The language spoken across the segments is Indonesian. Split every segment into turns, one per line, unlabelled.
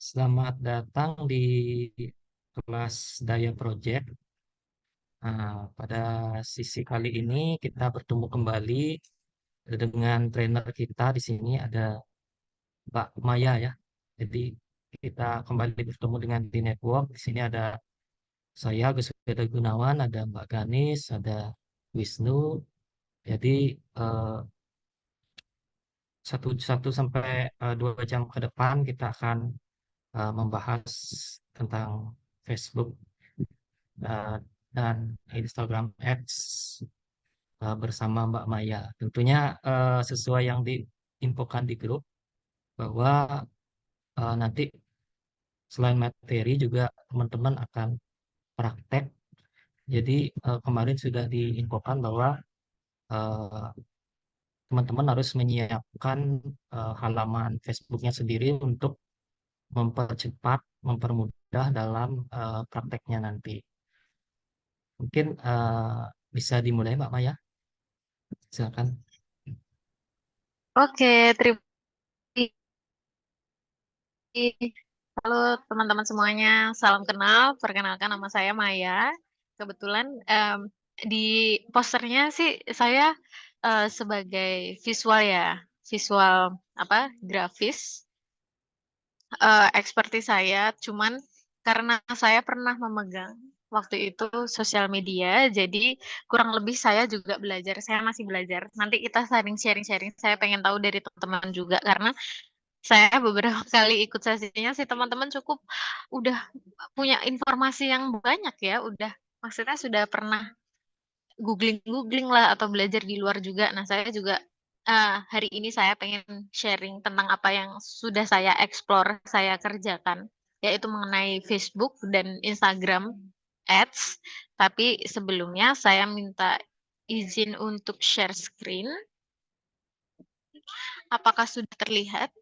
Selamat datang di kelas Daya Project. Pada sisi kali ini kita bertemu kembali dengan trainer kita di sini ada Mbak Maya ya. Jadi kita kembali bertemu dengan di network. Di sini ada saya Gus Weda Gunawan, ada Mbak Ganis, ada Wisnu. Jadi eh, 1 sampai 2 jam ke depan kita akan membahas tentang Facebook eh, dan Instagram Ads bersama Mbak Maya. Tentunya sesuai yang diinfokan di grup bahwa nanti selain materi juga teman-teman akan praktek. Jadi kemarin sudah diinfokan bahwa eh, teman-teman harus menyiapkan halaman Facebooknya sendiri untuk mempercepat, mempermudah dalam prakteknya nanti. Mungkin bisa dimulai Mbak Maya, silakan.
Oke, terima kasih. Halo teman-teman semuanya, salam kenal. Perkenalkan nama saya Maya. Kebetulan di posternya sih saya sebagai visual ya, visual apa grafis. Expertise saya, cuman karena saya pernah memegang waktu itu sosial media, jadi kurang lebih saya juga belajar. Saya masih belajar. Nanti kita saling sharing-sharing. Saya pengen tahu dari teman-teman juga karena saya beberapa kali ikut sesinya sih teman-teman cukup udah punya informasi yang banyak ya, udah maksudnya sudah pernah googling-googling lah atau belajar di luar juga. Nah, saya juga hari ini saya pengen sharing tentang apa yang sudah saya explore, saya kerjakan, yaitu mengenai Facebook dan Instagram Ads. Tapi sebelumnya saya minta izin untuk share screen. Apakah sudah terlihat?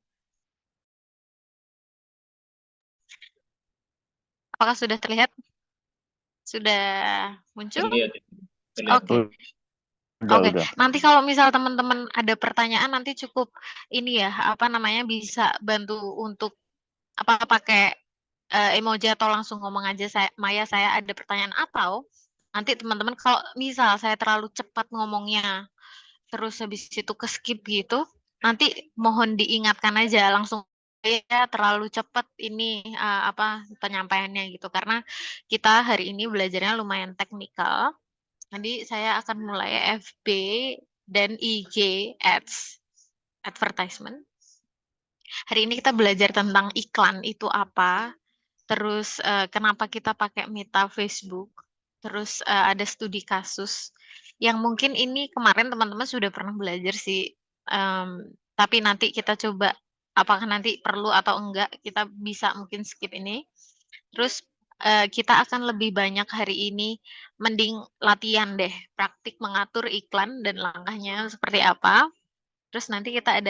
Apakah sudah terlihat? Sudah muncul?
Terlihat, terlihat.
Oke. Oke,
Udah.
nanti kalau misal teman-teman ada pertanyaan nanti cukup ini ya, apa namanya bisa bantu untuk apa pakai emoji atau langsung ngomong aja saya Maya saya ada pertanyaan atau nanti teman-teman kalau misal saya terlalu cepat ngomongnya terus habis itu ke skip gitu, nanti mohon diingatkan aja langsung ya terlalu cepat ini apa penyampaiannya gitu karena kita hari ini belajarnya lumayan teknikal. Jadi saya akan mulai FB dan IG ads, advertisement. Hari ini kita belajar tentang iklan itu apa, terus kenapa kita pakai Meta Facebook, terus ada studi kasus yang mungkin ini kemarin teman-teman sudah pernah belajar sih, tapi nanti kita coba apakah nanti perlu atau enggak kita bisa mungkin skip ini. Terus kita akan lebih banyak hari ini mending latihan deh, praktik mengatur iklan dan langkahnya seperti apa. Terus nanti kita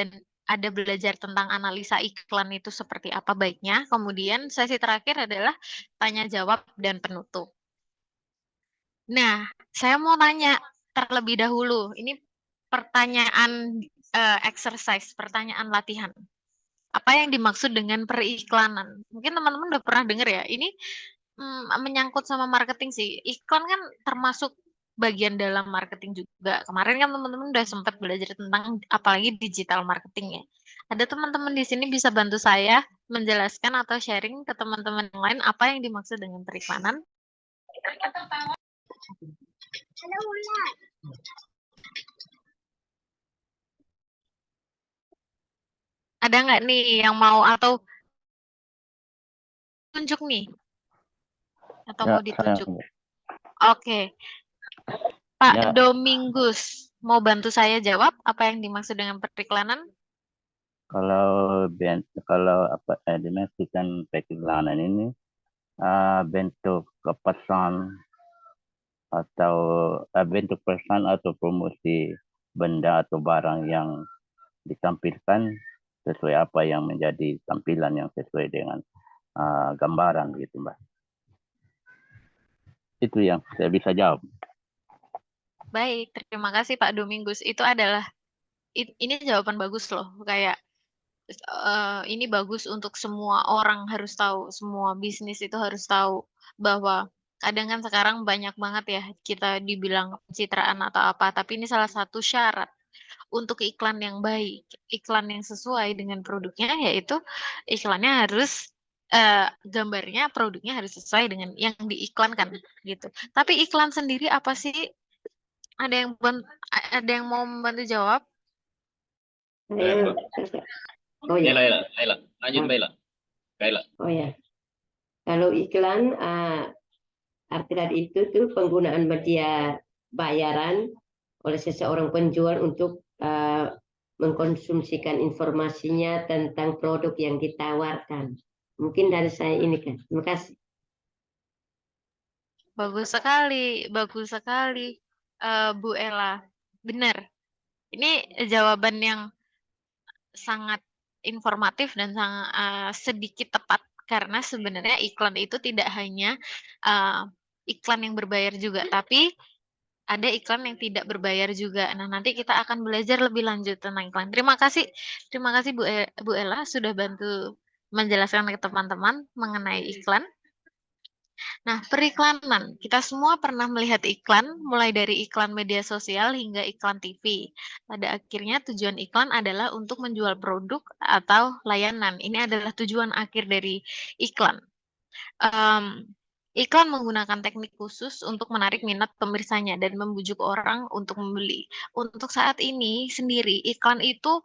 ada belajar tentang analisa iklan itu seperti apa baiknya. Kemudian sesi terakhir adalah tanya jawab dan penutup. Nah, saya mau tanya terlebih dahulu. Ini pertanyaan exercise, pertanyaan latihan. Apa yang dimaksud dengan periklanan? Mungkin teman-teman udah pernah dengar ya. Ini menyangkut sama marketing sih. Iklan kan termasuk bagian dalam marketing juga. Kemarin kan teman-teman udah sempat belajar tentang apalagi digital marketing ya. Ada teman-teman di sini bisa bantu saya menjelaskan atau sharing ke teman-teman yang lain apa yang dimaksud dengan periklanan? Ada nggak nih yang mau atau tunjuk nih? Atau
Ya,
mau ditunjuk?
saya,
Oke, Pak
ya,
Domingus, mau bantu saya jawab apa yang dimaksud dengan periklanan?
kalau kalau apa dimensikan periklanan ini bentuk pesan atau bentuk pesan atau promosi benda atau barang yang ditampilkan sesuai apa yang menjadi tampilan yang sesuai dengan gambaran gitu, Mbak. Itu yang saya bisa jawab.
Baik, terima kasih Pak Domingus. Itu adalah ini jawaban bagus loh. Kayak ini bagus untuk semua orang harus tahu, semua bisnis itu harus tahu bahwa kadang kan sekarang banyak banget ya kita dibilang pencitraan atau apa, tapi ini salah satu syarat untuk iklan yang baik, iklan yang sesuai dengan produknya, yaitu iklannya harus gambarnya, produknya harus sesuai dengan yang diiklankan gitu. Tapi iklan sendiri apa sih? Ada yang mau membantu jawab?
Saya, oh ya,
Laila, lanjut
Ah.
Laila. Laila.
oh ya. Kalau iklan, arti tadi itu tuh penggunaan media bayaran oleh seseorang penjual untuk mengkonsumsikan informasinya tentang produk yang ditawarkan. Mungkin dari saya ini kan. Terima kasih.
Bagus sekali, Bu Ella. Benar. Ini jawaban yang sangat informatif dan sangat sedikit tepat karena sebenarnya iklan itu tidak hanya iklan yang berbayar juga, tapi ada iklan yang tidak berbayar juga. Nah, nanti kita akan belajar lebih lanjut tentang iklan. Terima kasih Bu Ella sudah bantu menjelaskan ke teman-teman mengenai iklan. Nah, periklanan. Kita semua pernah melihat iklan, mulai dari iklan media sosial hingga iklan TV. Pada akhirnya tujuan iklan adalah untuk menjual produk atau layanan. Ini adalah tujuan akhir dari iklan. Iklan menggunakan teknik khusus untuk menarik minat pemirsanya dan membujuk orang untuk membeli. Untuk saat ini sendiri, iklan itu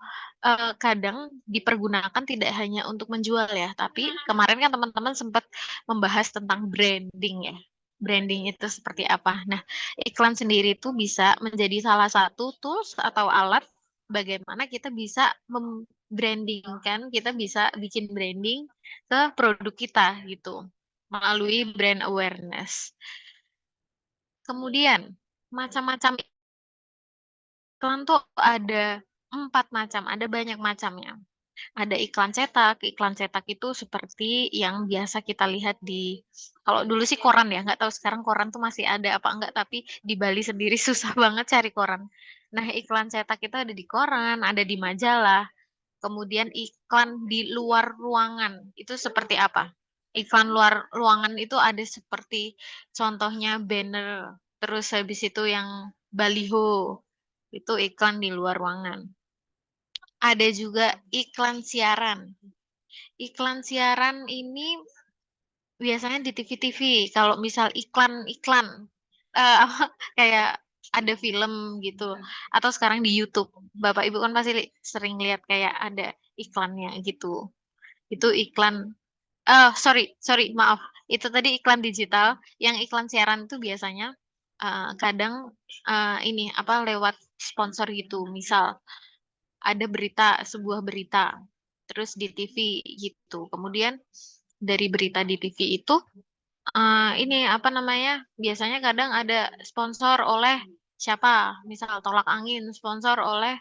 kadang dipergunakan tidak hanya untuk menjual ya, tapi kemarin kan teman-teman sempat membahas tentang branding ya. Branding itu seperti apa? Nah, iklan sendiri itu bisa menjadi salah satu tools atau alat bagaimana kita bisa membrandingkan, kita bisa bikin branding ke produk kita gitu melalui brand awareness. Kemudian, macam-macam iklan tuh ada 4 macam, ada banyak macamnya. Ada iklan cetak itu seperti yang biasa kita lihat kalau dulu sih koran ya, nggak tahu sekarang koran tuh masih ada apa enggak, tapi di Bali sendiri susah banget cari koran. Nah, iklan cetak itu ada di koran, ada di majalah, kemudian iklan di luar ruangan, itu seperti apa? Iklan luar ruangan itu ada seperti contohnya banner, terus habis itu yang baliho, itu iklan di luar ruangan. Ada juga iklan siaran. Iklan siaran ini biasanya di TV-TV. Kalau misal iklan-iklan kayak ada film gitu, atau sekarang di YouTube. Bapak Ibu kan pasti sering lihat kayak ada iklannya gitu. Itu iklan sorry, maaf. Itu tadi iklan digital. Yang iklan siaran itu biasanya kadang ini apa lewat sponsor gitu. Misal ada sebuah berita, terus di TV gitu. Kemudian dari berita di TV itu ini apa namanya? Biasanya kadang ada sponsor oleh siapa? Misal tolak angin, sponsor oleh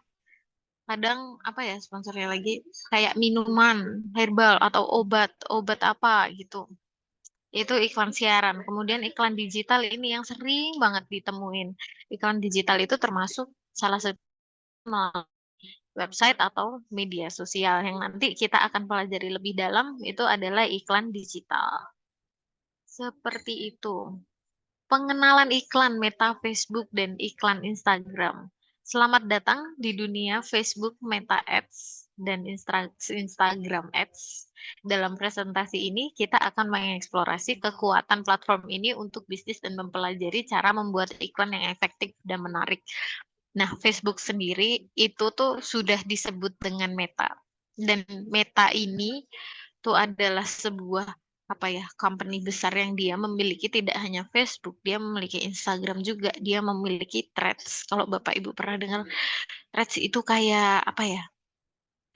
kadang apa ya sponsornya lagi kayak minuman herbal atau obat apa gitu. Itu iklan siaran. Kemudian iklan digital ini yang sering banget ditemuin. Iklan digital itu termasuk salah satu website atau media sosial yang nanti kita akan pelajari lebih dalam itu adalah iklan digital. Seperti itu. Pengenalan iklan Meta Facebook dan iklan Instagram. Selamat datang di dunia Facebook Meta Ads dan Instagram Ads. Dalam presentasi ini, kita akan mengeksplorasi kekuatan platform ini untuk bisnis dan mempelajari cara membuat iklan yang efektif dan menarik. Nah, Facebook sendiri itu tuh sudah disebut dengan Meta. Dan Meta ini tuh adalah sebuah company besar yang dia memiliki tidak hanya Facebook, dia memiliki Instagram juga, dia memiliki Threads. Kalau Bapak Ibu pernah dengar Threads itu kayak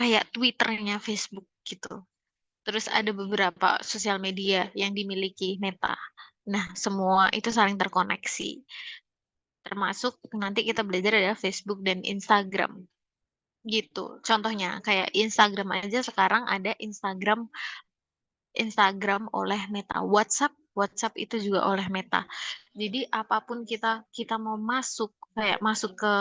kayak Twitternya Facebook gitu. Terus ada beberapa sosial media yang dimiliki Meta. Nah, semua itu saling terkoneksi. Termasuk nanti kita belajar adalah Facebook dan Instagram. Gitu. Contohnya kayak Instagram aja sekarang ada Instagram oleh Meta, WhatsApp itu juga oleh Meta. Jadi apapun kita mau masuk kayak masuk ke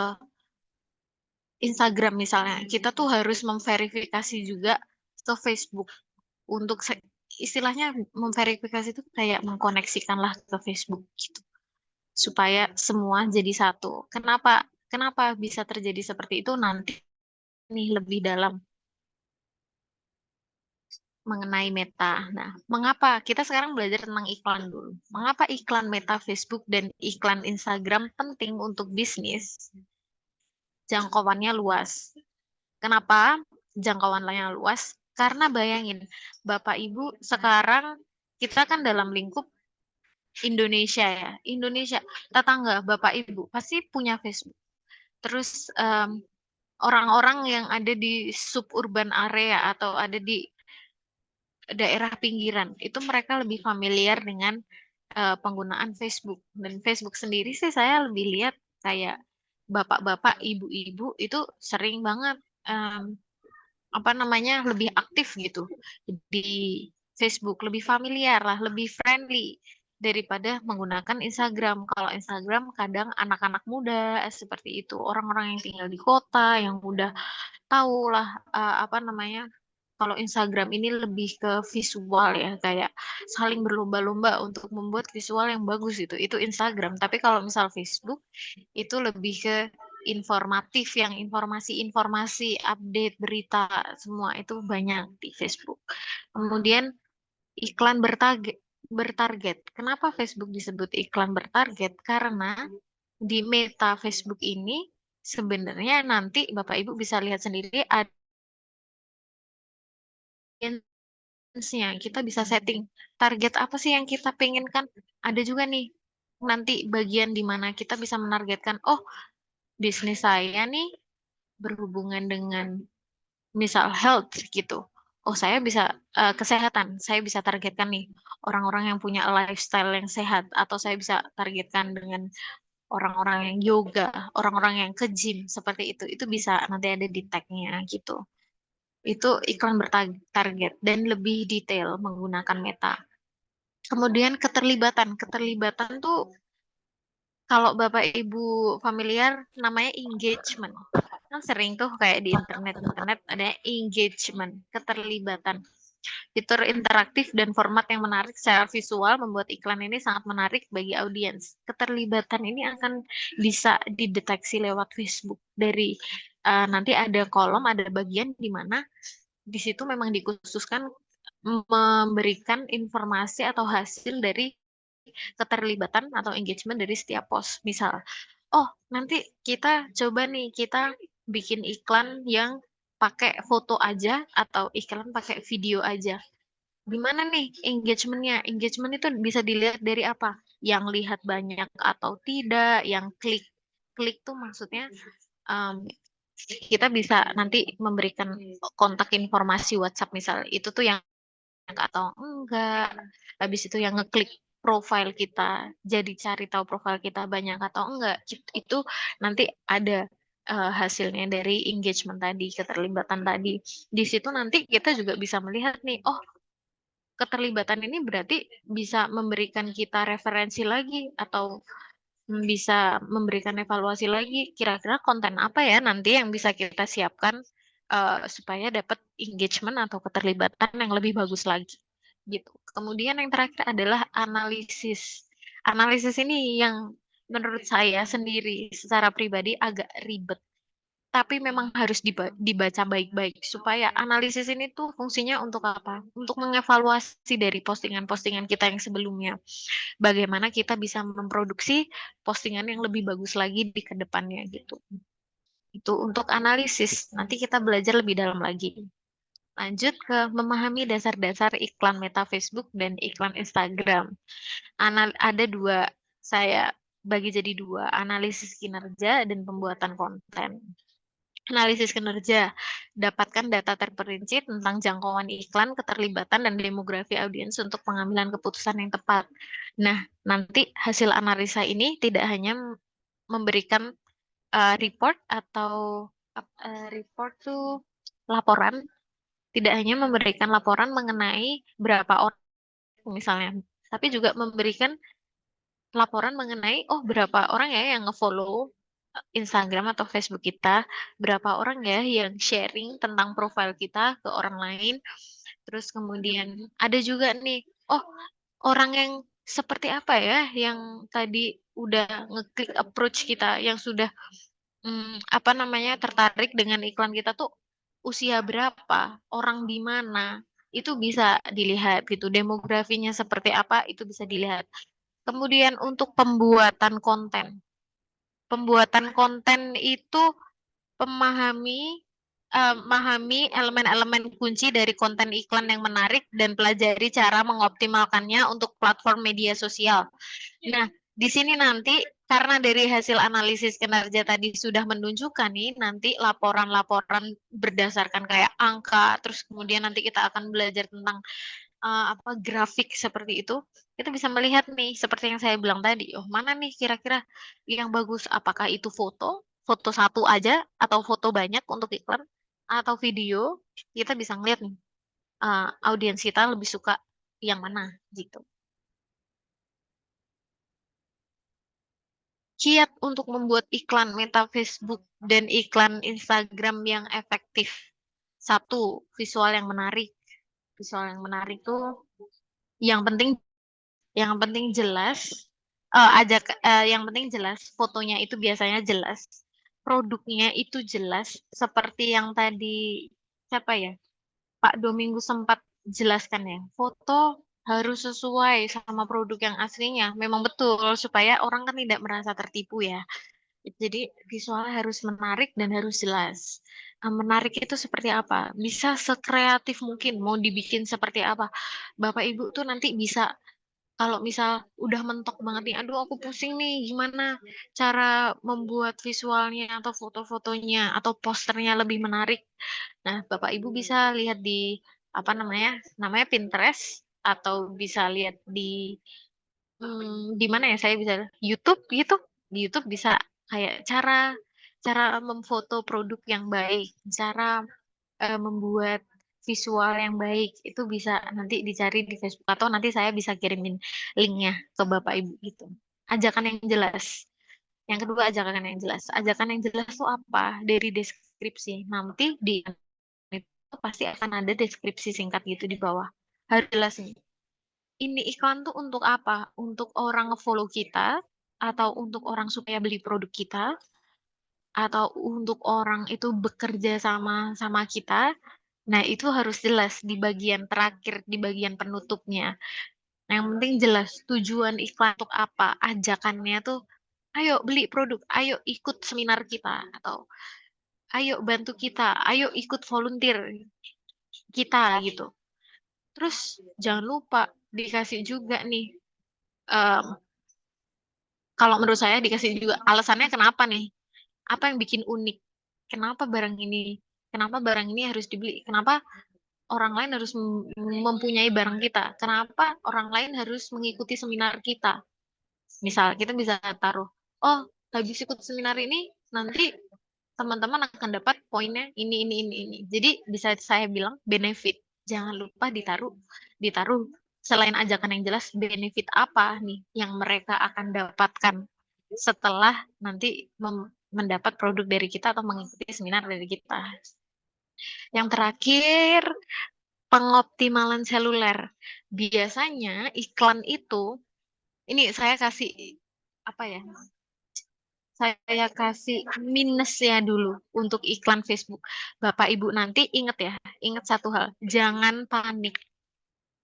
Instagram misalnya, kita tuh harus memverifikasi juga ke Facebook untuk istilahnya memverifikasi itu kayak mengkoneksikanlah ke Facebook gitu supaya semua jadi satu. Kenapa? Kenapa bisa terjadi seperti itu nanti nih lebih dalam mengenai Meta. Nah, mengapa kita sekarang belajar tentang iklan dulu? Mengapa iklan Meta Facebook dan iklan Instagram penting untuk bisnis? Jangkauannya luas. Kenapa jangkauannya luas? Karena bayangin, Bapak Ibu sekarang kita kan dalam lingkup Indonesia ya. Indonesia, tetangga Bapak Ibu pasti punya Facebook. Terus orang-orang yang ada di suburban area atau ada di daerah pinggiran itu mereka lebih familiar dengan penggunaan Facebook. Dan Facebook sendiri sih saya lebih lihat kayak bapak-bapak, ibu-ibu itu sering banget apa namanya lebih aktif gitu di Facebook, lebih familiar lah, lebih friendly daripada menggunakan Instagram. Kalau Instagram kadang anak-anak muda seperti itu, orang-orang yang tinggal di kota yang udah tahu lah apa namanya. Kalau Instagram ini lebih ke visual ya, kayak saling berlomba-lomba untuk membuat visual yang bagus itu Instagram. Tapi kalau misal Facebook itu lebih ke informatif, yang informasi-informasi, update berita semua itu banyak di Facebook. Kemudian iklan bertarget. Kenapa Facebook disebut iklan bertarget? Karena di Meta Facebook ini sebenarnya nanti Bapak Ibu bisa lihat sendiri ada audience-nya. Kita bisa setting target apa sih yang kita pengenkan. Ada juga nih nanti bagian di mana kita bisa menargetkan, oh bisnis saya nih berhubungan dengan misal health gitu. Oh saya bisa kesehatan, saya bisa targetkan nih orang-orang yang punya lifestyle yang sehat, atau saya bisa targetkan dengan orang-orang yang yoga, orang-orang yang ke gym seperti itu. Itu bisa nanti ada di tag-nya gitu. Itu iklan bertarget dan lebih detail menggunakan Meta. Kemudian keterlibatan. Keterlibatan tuh kalau Bapak Ibu familiar namanya engagement. Kan sering tuh kayak di internet ada engagement, keterlibatan. Fitur interaktif dan format yang menarik secara visual membuat iklan ini sangat menarik bagi audiens. Keterlibatan ini akan bisa dideteksi lewat Facebook. Dari nanti ada kolom, ada bagian di mana di situ memang dikhususkan memberikan informasi atau hasil dari keterlibatan atau engagement dari setiap post. Misal, oh nanti kita coba nih, kita bikin iklan yang pakai foto aja atau iklan pakai video aja. Gimana nih engagementnya? Engagement itu bisa dilihat dari apa? Yang lihat banyak atau tidak, yang klik tuh maksudnya kita bisa nanti memberikan kontak informasi WhatsApp misal, itu tuh yang atau enggak. Habis itu yang ngeklik profile kita, jadi cari tahu profile kita banyak atau enggak. Itu nanti ada hasilnya dari engagement tadi, keterlibatan tadi. Di situ nanti kita juga bisa melihat nih, oh keterlibatan ini berarti bisa memberikan kita referensi lagi atau bisa memberikan evaluasi lagi kira-kira konten apa ya nanti yang bisa kita siapkan supaya dapat engagement atau keterlibatan yang lebih bagus lagi gitu. Kemudian yang terakhir adalah analisis. Analisis ini yang menurut saya sendiri secara pribadi agak ribet, tapi memang harus dibaca baik-baik supaya analisis ini tuh fungsinya untuk apa? Untuk mengevaluasi dari postingan-postingan kita yang sebelumnya. Bagaimana kita bisa memproduksi postingan yang lebih bagus lagi di kedepannya gitu. Itu untuk analisis. Nanti kita belajar lebih dalam lagi. Lanjut ke memahami dasar-dasar iklan Meta Facebook dan iklan Instagram. Ada dua, saya bagi jadi dua, analisis kinerja dan pembuatan konten. Analisis kinerja, dapatkan data terperinci tentang jangkauan iklan, keterlibatan, dan demografi audiens untuk pengambilan keputusan yang tepat. Nah, nanti hasil analisa ini tidak hanya memberikan report atau report tuh laporan, tidak hanya memberikan laporan mengenai berapa orang misalnya, tapi juga memberikan laporan mengenai oh berapa orang ya yang nge-follow Instagram atau Facebook kita, berapa orang ya yang sharing tentang profil kita ke orang lain. Terus kemudian ada juga nih, oh orang yang seperti apa ya yang tadi udah ngeklik approach kita, yang sudah apa namanya tertarik dengan iklan kita tuh usia berapa, orang di mana, itu bisa dilihat gitu. Demografinya seperti apa itu bisa dilihat. Kemudian untuk pembuatan konten. Pembuatan konten itu memahami elemen-elemen kunci dari konten iklan yang menarik dan pelajari cara mengoptimalkannya untuk platform media sosial. Nah, di sini nanti karena dari hasil analisis kinerja tadi sudah menunjukkan nih nanti laporan-laporan berdasarkan kayak angka, terus kemudian nanti kita akan belajar tentang apa grafik seperti itu, kita bisa melihat nih seperti yang saya bilang tadi, oh mana nih kira-kira yang bagus, apakah itu foto, foto satu aja atau foto banyak untuk iklan atau video, kita bisa ngeliat nih audiens kita lebih suka yang mana gitu. Kiat untuk membuat iklan Meta Facebook dan iklan Instagram yang efektif. Satu, visual yang menarik. Visual yang menarik tuh yang penting jelas. Yang penting jelas, fotonya itu biasanya jelas. Produknya itu jelas seperti yang tadi siapa ya? Pak Domingo sempat jelaskan ya. Foto harus sesuai sama produk yang aslinya. Memang betul supaya orang kan tidak merasa tertipu ya. Jadi visualnya harus menarik dan harus jelas. Menarik itu seperti apa? Bisa sekreatif mungkin, mau dibikin seperti apa. Bapak Ibu tuh nanti bisa, kalau misal udah mentok banget nih, aduh aku pusing nih, gimana cara membuat visualnya atau foto-fotonya atau posternya lebih menarik. Nah, Bapak Ibu bisa lihat di apa namanya Pinterest atau bisa lihat di mana ya saya bisa YouTube gitu. Di YouTube bisa kayak cara cara memfoto produk yang baik, cara membuat visual yang baik itu bisa nanti dicari di Facebook atau nanti saya bisa kirimin linknya ke Bapak Ibu gitu. Ajakan yang jelas. Yang kedua ajakan yang jelas. Ajakan yang jelas itu apa? Dari deskripsi. Nanti di itu pasti akan ada deskripsi singkat gitu di bawah. Harus jelas nih. Ini iklan tuh untuk apa? Untuk orang follow kita, atau untuk orang supaya beli produk kita, atau untuk orang itu bekerja sama kita. Nah, itu harus jelas di bagian terakhir, di bagian penutupnya. Nah, yang penting jelas tujuan iklan untuk apa, ajakannya tuh, ayo beli produk, ayo ikut seminar kita, atau ayo bantu kita, ayo ikut volunteer kita gitu. Terus jangan lupa dikasih juga nih, em, kalau menurut saya dikasih juga alasannya kenapa nih, apa yang bikin unik, kenapa barang ini harus dibeli, kenapa orang lain harus mempunyai barang kita, kenapa orang lain harus mengikuti seminar kita. Misal kita bisa taruh, oh habis ikut seminar ini nanti teman-teman akan dapat poinnya ini. Jadi bisa saya bilang benefit. Jangan lupa ditaruh selain ajakan yang jelas, benefit apa nih yang mereka akan dapatkan setelah nanti mendapat produk dari kita atau mengikuti seminar dari kita. Yang terakhir, pengoptimalan seluler. Biasanya iklan itu, ini saya kasih apa ya? Saya kasih minusnya dulu untuk iklan Facebook. Bapak Ibu nanti ingat ya, ingat satu hal, jangan panik.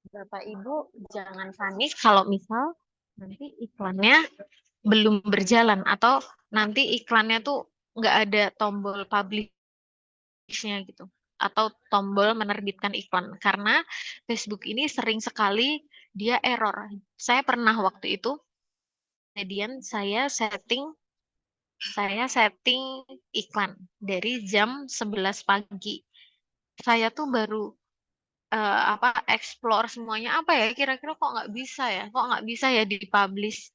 Bapak Ibu jangan panik kalau misal nanti iklannya belum berjalan atau nanti iklannya tuh nggak ada tombol publish-nya gitu atau tombol menerbitkan iklan karena Facebook ini sering sekali dia error. Saya pernah waktu itu, kemudian saya setting iklan dari jam 11 pagi. Saya tuh baru explore semuanya apa ya kira-kira kok nggak bisa ya? Kok nggak bisa ya dipublish?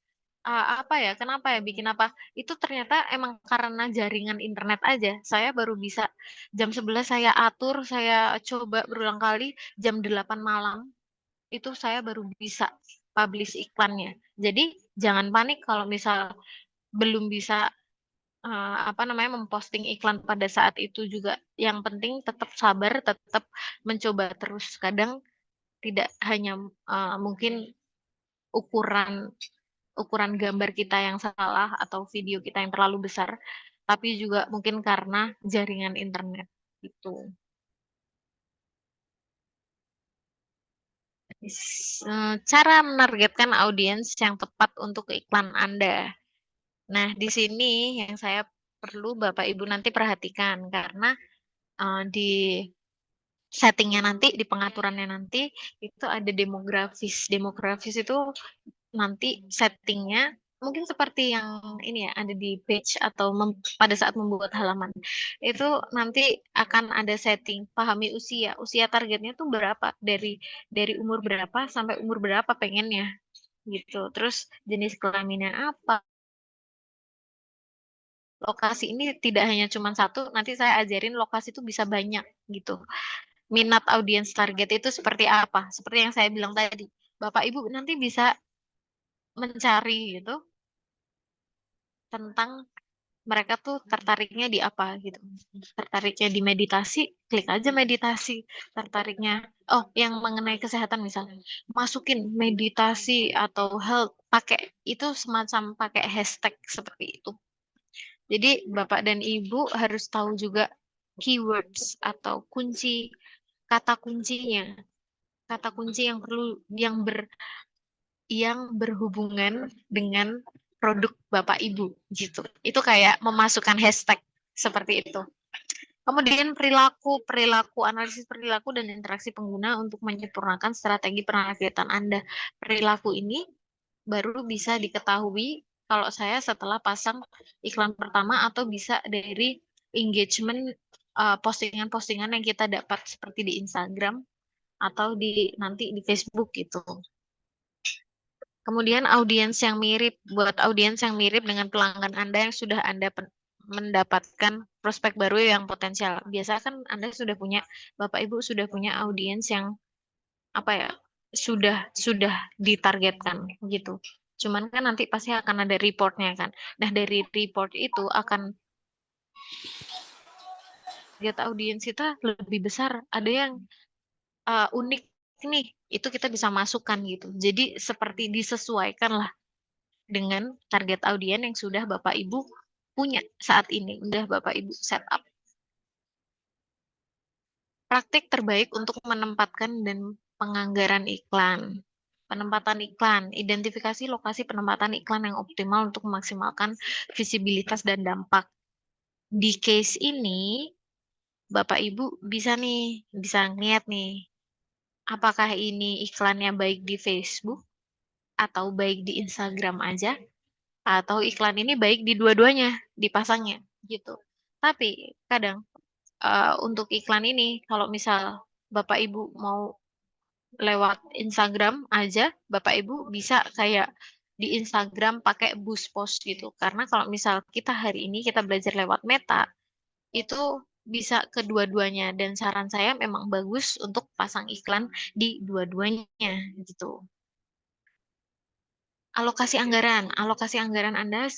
Apa ya? Kenapa ya bikin apa? Itu ternyata emang karena jaringan internet aja. Saya baru bisa jam 11 saya atur, saya coba berulang kali jam 8 malam itu saya baru bisa publish iklannya. Jadi jangan panik kalau misal belum bisa memposting iklan pada saat itu juga. Yang penting tetap sabar, tetap mencoba terus. Kadang tidak hanya mungkin ukuran gambar kita yang salah atau video kita yang terlalu besar, tapi juga mungkin karena jaringan internet gitu. Cara menargetkan audiens yang tepat untuk iklan Anda. Nah, di sini yang saya perlu Bapak Ibu nanti perhatikan karena di settingnya nanti, di pengaturannya nanti itu ada demografis. Demografis itu nanti settingnya mungkin seperti yang ini ya ada di page atau pada saat membuat halaman itu nanti akan ada setting pahami usia targetnya tuh berapa dari umur berapa sampai umur berapa pengennya gitu, terus jenis kelaminnya apa, lokasi ini tidak hanya cuma satu, nanti saya ajarin lokasi itu bisa banyak gitu. Minat audiens target itu seperti apa, seperti yang saya bilang tadi, Bapak Ibu nanti bisa mencari gitu tentang mereka tuh tertariknya di apa gitu. Tertariknya di meditasi, klik aja meditasi. Tertariknya, oh yang mengenai kesehatan misalnya, masukin meditasi atau health, pakai itu semacam pakai hashtag seperti itu. Jadi Bapak dan Ibu harus tahu juga keywords atau kata kuncinya. Kata kunci yang perlu yang berhubungan dengan produk Bapak Ibu gitu. Itu kayak memasukkan hashtag seperti itu. Kemudian analisis perilaku dan interaksi pengguna untuk menyempurnakan strategi penargetan Anda. Perilaku ini baru bisa diketahui kalau saya setelah pasang iklan pertama atau bisa dari engagement postingan-postingan yang kita dapat seperti di Instagram atau nanti di Facebook gitu. Kemudian buat audiens yang mirip dengan pelanggan Anda yang sudah Anda mendapatkan prospek baru yang potensial. Biasa kan Anda Bapak Ibu sudah punya audiens yang sudah ditargetkan gitu. Cuman kan nanti pasti akan ada reportnya kan. Nah, dari report itu akan target audiens kita lebih besar. Ada yang unik nih, itu kita bisa masukkan gitu. Jadi seperti disesuaikan lah dengan target audiens yang sudah Bapak Ibu punya saat ini, udah Bapak Ibu setup. Praktik terbaik untuk menempatkan dan penganggaran iklan. Penempatan iklan, identifikasi lokasi penempatan iklan yang optimal untuk memaksimalkan visibilitas dan dampak. Di case ini, Bapak Ibu bisa lihat nih, apakah ini iklannya baik di Facebook atau baik di Instagram aja, atau iklan ini baik di dua-duanya dipasangnya gitu. Tapi kadang untuk iklan ini kalau misal Bapak Ibu mau lewat Instagram aja, Bapak Ibu bisa kayak di Instagram pakai boost post gitu. Karena kalau misal kita hari ini kita belajar lewat Meta, itu bisa kedua-duanya. Dan saran saya memang bagus untuk pasang iklan di dua-duanya gitu. Alokasi anggaran Anda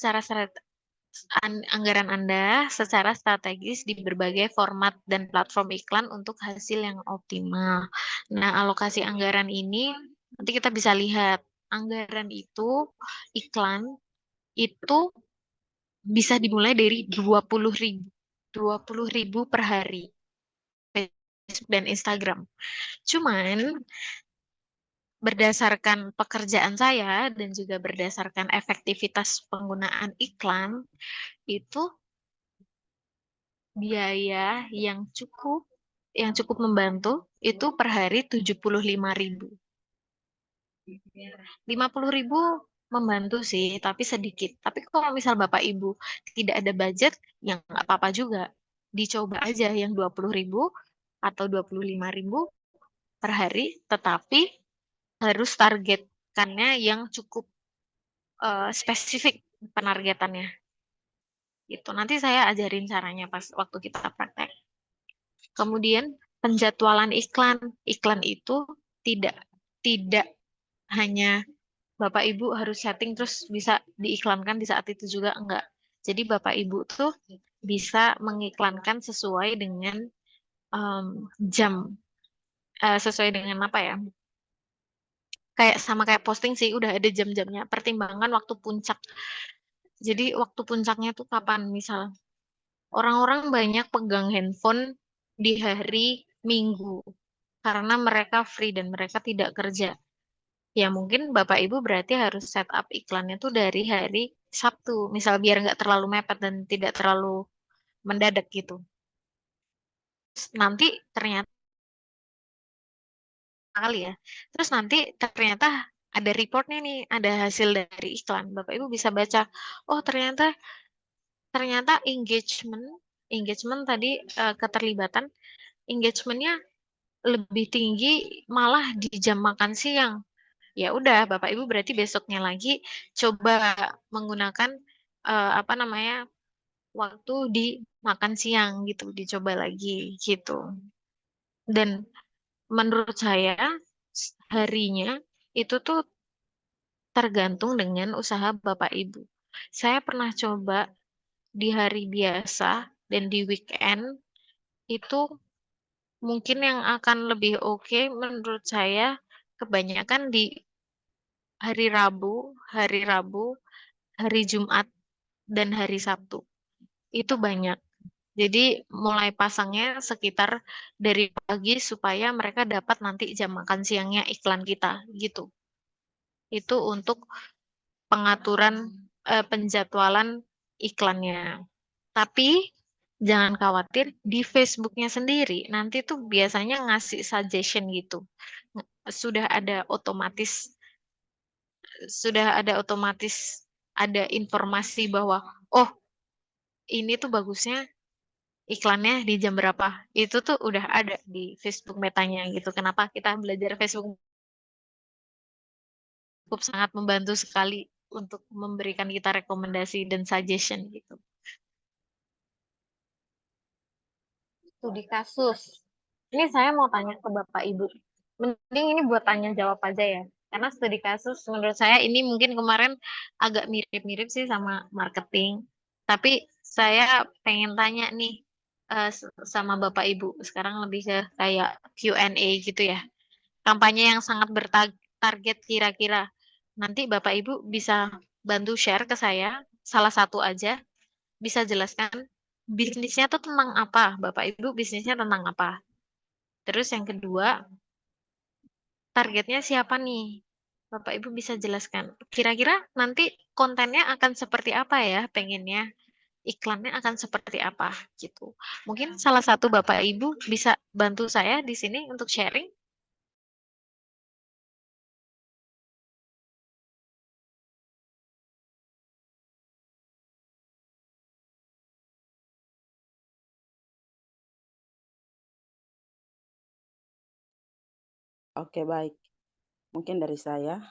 secara strategis di berbagai format dan platform iklan untuk hasil yang optimal. Nah, alokasi anggaran ini nanti kita bisa lihat anggaran itu iklan itu bisa dimulai dari 20.000 per hari Facebook dan Instagram. Cuman berdasarkan pekerjaan saya dan juga berdasarkan efektivitas penggunaan iklan itu biaya yang cukup membantu itu per hari 75.000. 50.000 membantu sih, tapi sedikit. Tapi kalau misal Bapak Ibu tidak ada budget, ya nggak apa-apa juga. Dicoba aja yang 20.000 atau 25.000 per hari, tetapi harus targetkannya yang cukup spesifik penargetannya. Gitu. Nanti saya ajarin caranya pas waktu kita praktek. Kemudian penjadwalan iklan. Iklan itu tidak hanya Bapak Ibu harus setting terus bisa diiklankan di saat itu juga, enggak. Jadi Bapak Ibu tuh bisa mengiklankan sesuai dengan jam, sesuai dengan apa ya? Kayak sama kayak posting sih, udah ada jam-jamnya. Pertimbangan waktu puncak. Jadi waktu puncaknya tuh kapan? Misal orang-orang banyak pegang handphone di hari Minggu karena mereka free dan mereka tidak kerja. Ya mungkin Bapak Ibu berarti harus set up iklannya tuh dari hari Sabtu, misal biar nggak terlalu mepet dan tidak terlalu mendadak gitu. Nanti ternyata kali ya. Terus nanti ternyata ada reportnya nih, ada hasil dari iklan. Bapak Ibu bisa baca, oh ternyata ternyata engagement tadi keterlibatan engagementnya lebih tinggi malah di jam makan siang. Ya udah, Bapak Ibu berarti besoknya lagi coba menggunakan apa namanya waktu di makan siang gitu, dicoba lagi gitu. Dan menurut saya harinya itu tuh tergantung dengan usaha Bapak Ibu. Saya pernah coba di hari biasa dan di weekend itu mungkin yang akan lebih oke menurut saya kebanyakan di hari Rabu, hari Jumat, dan hari Sabtu. Itu banyak. Jadi mulai pasangnya sekitar dari pagi supaya mereka dapat nanti jam makan siangnya iklan kita gitu. Itu untuk pengaturan penjadwalan iklannya. Tapi jangan khawatir di Facebooknya sendiri nanti tuh biasanya ngasih suggestion gitu. Sudah ada otomatis ada informasi bahwa oh ini tuh bagusnya iklannya di jam berapa. Itu tuh udah ada di Facebook Metanya gitu. Kenapa kita belajar Facebook cukup sangat membantu sekali untuk memberikan kita rekomendasi dan suggestion gitu. Studi kasus. Ini saya mau tanya ke Bapak Ibu. Mending ini buat tanya jawab aja ya. Karena studi kasus menurut saya ini mungkin kemarin agak mirip-mirip sih sama marketing. Tapi saya pengen tanya nih sama Bapak Ibu. Sekarang lebih ke kayak Q&A gitu ya. Kampanye yang sangat bertarget kira-kira. Nanti Bapak Ibu bisa bantu share ke saya salah satu aja. Bisa jelaskan bisnisnya tuh tentang apa? Bapak Ibu bisnisnya tentang apa? Terus yang kedua, targetnya siapa nih? Bapak Ibu bisa jelaskan. Kira-kira nanti kontennya akan seperti apa ya pengennya? Iklannya akan seperti apa gitu. Mungkin salah satu Bapak Ibu bisa bantu saya di sini untuk sharing.
Oke, baik. Mungkin dari saya.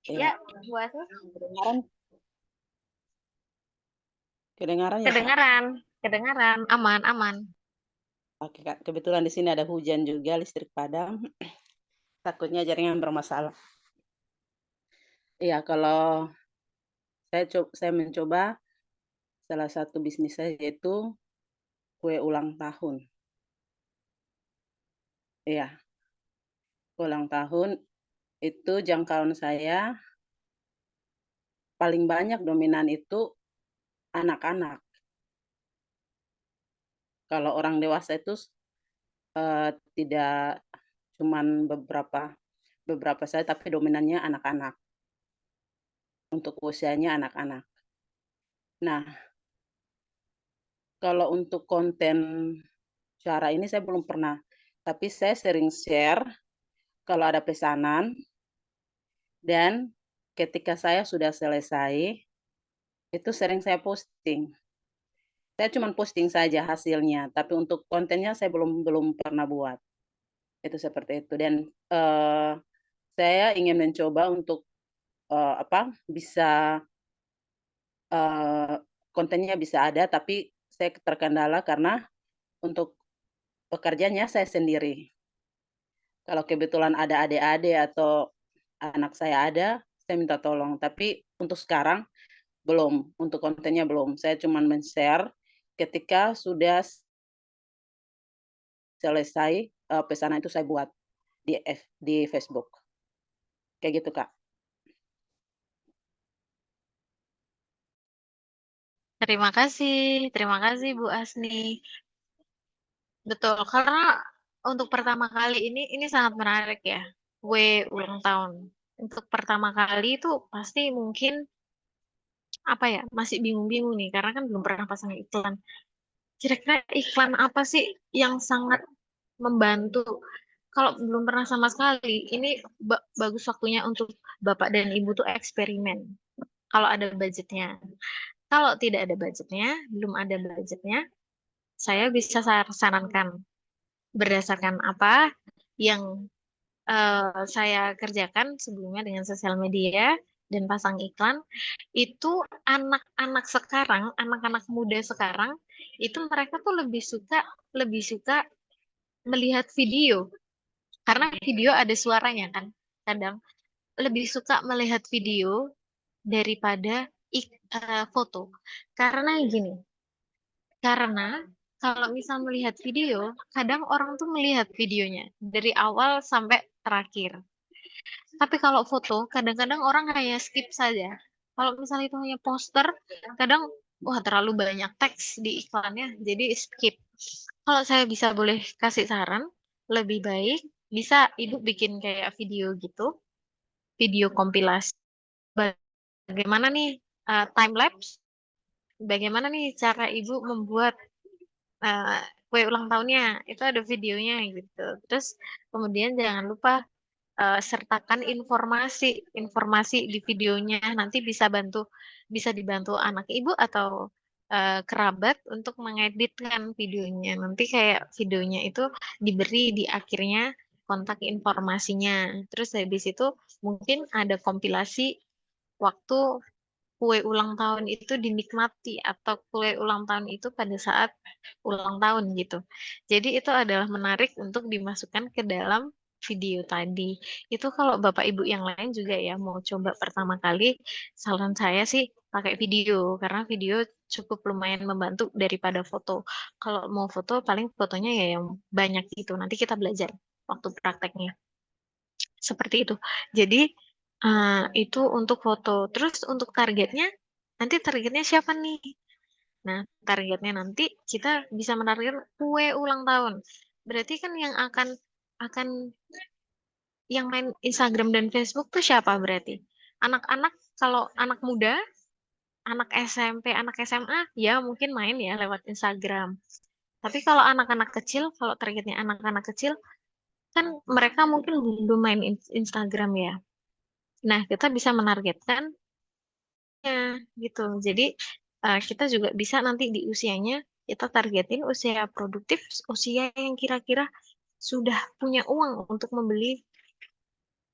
Ya, Bu Asmi.
Kedengaran? Kedengaran ya, Kak?
Kedengaran, aman.
Oke, Kak. Kebetulan di sini ada hujan juga, listrik padam. Takutnya jaringan bermasalah. Iya, kalau saya mencoba salah satu bisnis saya yaitu kue ulang tahun. Iya, kue ulang tahun itu jangkauan saya paling banyak dominan itu anak-anak. Kalau orang dewasa itu tidak cuman beberapa saya, tapi dominannya anak-anak. Untuk usianya anak-anak. Nah, kalau untuk konten cara ini saya belum pernah, tapi saya sering share kalau ada pesanan, dan ketika saya sudah selesai, itu sering saya posting. Saya cuma posting saja hasilnya, tapi untuk kontennya saya belum pernah buat. Itu seperti itu. Dan saya ingin mencoba untuk bisa kontennya bisa ada, tapi saya terkendala karena untuk pekerjaannya saya sendiri. Kalau kebetulan ada adik-adik atau anak saya ada, saya minta tolong. Tapi untuk sekarang belum, untuk kontennya belum. Saya cuma men-share ketika sudah selesai pesanan itu saya buat di Facebook. Kayak gitu, Kak.
Terima kasih Bu Asni. Betul, karena untuk pertama kali ini sangat menarik ya. Kue ulang tahun. Untuk pertama kali itu pasti mungkin apa ya, masih bingung-bingung nih karena kan belum pernah pasang iklan. Kira-kira iklan apa sih yang sangat membantu? Kalau belum pernah sama sekali, ini bagus waktunya untuk Bapak dan Ibu tuh eksperimen. Kalau ada budgetnya. Kalau tidak ada budgetnya, belum ada budgetnya, saya bisa sarankan berdasarkan apa yang saya kerjakan sebelumnya dengan sosial media dan pasang iklan, itu anak-anak sekarang, anak-anak muda sekarang, itu mereka tuh lebih suka melihat video. Karena video ada suaranya kan. Kadang lebih suka melihat video daripada foto. Karena gini, karena kalau misal melihat video, kadang orang tuh melihat videonya dari awal sampai terakhir. Tapi kalau foto, kadang-kadang orang hanya skip saja. Kalau misalnya itu hanya poster, kadang wah terlalu banyak teks di iklannya, jadi skip. Kalau saya bisa boleh kasih saran, lebih baik bisa ibu bikin kayak video gitu, video kompilasi. Bagaimana nih time lapse? Bagaimana nih cara ibu membuat kue ulang tahunnya? Itu ada videonya gitu. Terus kemudian jangan lupa sertakan informasi di videonya, nanti bisa dibantu anak ibu atau kerabat untuk mengeditkan videonya. Nanti kayak videonya itu diberi di akhirnya kontak informasinya. Terus habis itu mungkin ada kompilasi waktu kue ulang tahun itu dinikmati atau kue ulang tahun itu pada saat ulang tahun gitu. Jadi itu adalah menarik untuk dimasukkan ke dalam video tadi. Itu kalau Bapak Ibu yang lain juga ya mau coba pertama kali, saran saya sih pakai video karena video cukup lumayan membantu daripada foto. Kalau mau foto paling fotonya ya yang banyak itu. Nanti kita belajar waktu prakteknya. Seperti itu. Jadi itu untuk foto. Terus untuk targetnya, nanti targetnya siapa nih? Nah, targetnya nanti kita bisa menargetkan kue ulang tahun. Berarti kan yang akan yang main Instagram dan Facebook tuh siapa berarti? Anak-anak, kalau anak muda, anak SMP, anak SMA, ya mungkin main ya lewat Instagram. Tapi kalau anak-anak kecil, kalau targetnya anak-anak kecil, kan mereka mungkin belum main Instagram ya. Nah, kita bisa menargetkan ya gitu. Jadi kita juga bisa nanti di usianya kita targetin usia produktif, usia yang kira-kira sudah punya uang untuk membeli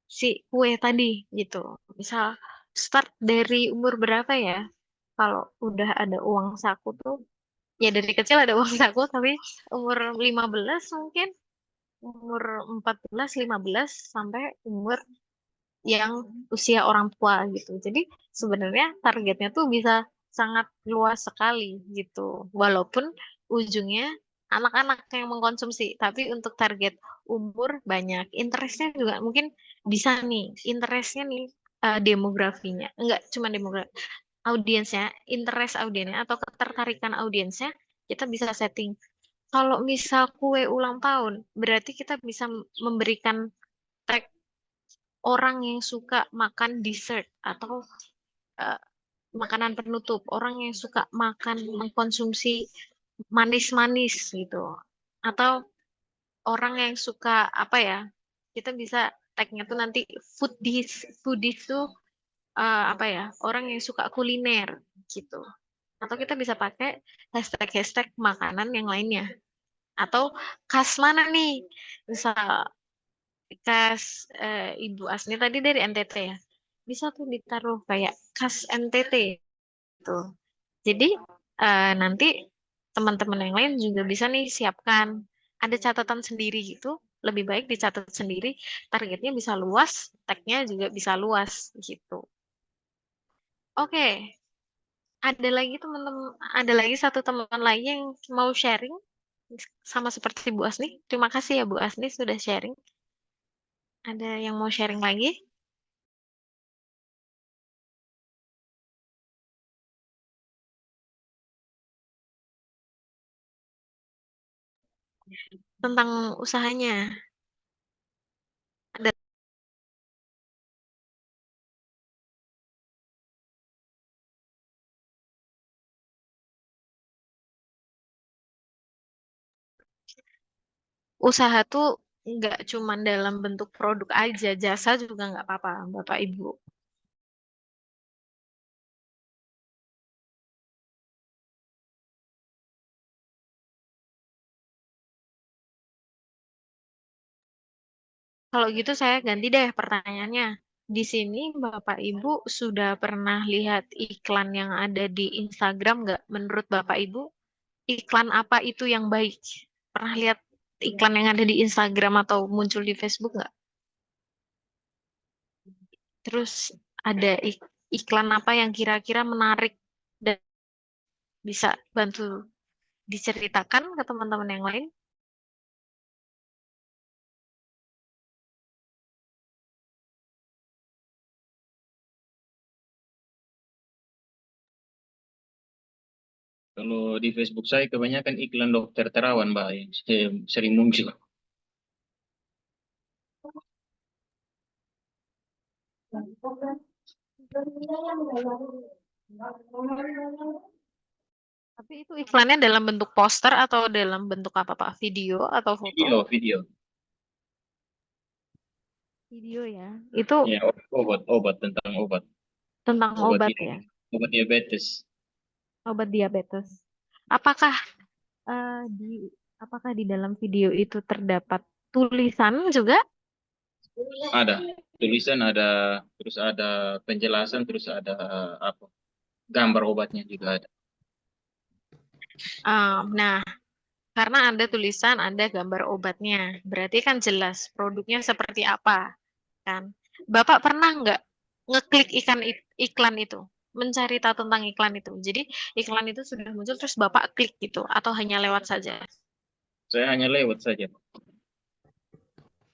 si kue tadi gitu. Misal start dari umur berapa ya? Kalau udah ada uang saku tuh, ya dari kecil ada uang saku, tapi umur 15 mungkin, umur 14, 15 sampai umur yang usia orang tua gitu. Jadi sebenarnya targetnya tuh bisa sangat luas sekali gitu. Walaupun ujungnya anak-anak yang mengkonsumsi, tapi untuk target umur banyak. Interestnya juga mungkin bisa nih, interestnya nih demografinya. Enggak cuma demografi, audiensnya, interest audiensnya atau ketertarikan audiensnya, kita bisa setting. Kalau misal kue ulang tahun, berarti kita bisa memberikan tag orang yang suka makan dessert atau eh, makanan penutup, orang yang suka mengkonsumsi manis-manis gitu, atau orang yang suka apa ya, kita bisa tagnya tuh nanti foodies, foodies tuh apa ya, orang yang suka kuliner gitu, atau kita bisa pakai hashtag-hashtag makanan yang lainnya, atau khas mana nih, misal khas Ibu Asni tadi dari NTT ya. Bisa tuh ditaruh kayak khas NTT gitu. Jadi nanti teman-teman yang lain juga bisa nih siapkan ada catatan sendiri gitu. Lebih baik dicatat sendiri, targetnya bisa luas, tagnya juga bisa luas gitu. Oke, ada lagi satu teman lagi yang mau sharing sama seperti Bu Asni. Terima kasih ya Bu Asni sudah sharing. Ada yang mau sharing lagi? Tentang usahanya. Ada usaha tuh nggak cuma dalam bentuk produk aja, jasa juga nggak apa-apa, Bapak Ibu. Kalau gitu saya ganti deh pertanyaannya. Di sini Bapak Ibu sudah pernah lihat iklan yang ada di Instagram nggak? Menurut Bapak Ibu, iklan apa itu yang baik? Pernah lihat iklan yang ada di Instagram atau muncul di Facebook nggak? Terus ada iklan apa yang kira-kira menarik dan bisa bantu diceritakan ke teman-teman yang lain?
Kalau di Facebook saya kebanyakan iklan dokter terawan, Mbak, yang sering muncul.
Tapi itu iklannya dalam bentuk poster atau dalam bentuk apa, Pak? Video atau foto?
Video.
Video ya. Itu
Ya, obat tentang obat.
tentang obat ya,
Obat diabetes.
obat diabetes. Apakah apakah di dalam video itu terdapat tulisan juga?
Ada tulisan, ada, terus ada penjelasan, terus ada apa? Gambar obatnya juga ada.
Nah, karena ada tulisan, ada gambar obatnya, berarti kan jelas produknya seperti apa, kan? Bapak pernah nggak ngeklik iklan itu, mencari tahu tentang iklan itu? Jadi iklan itu sudah muncul terus Bapak klik gitu, atau hanya lewat saja?
Saya hanya lewat saja.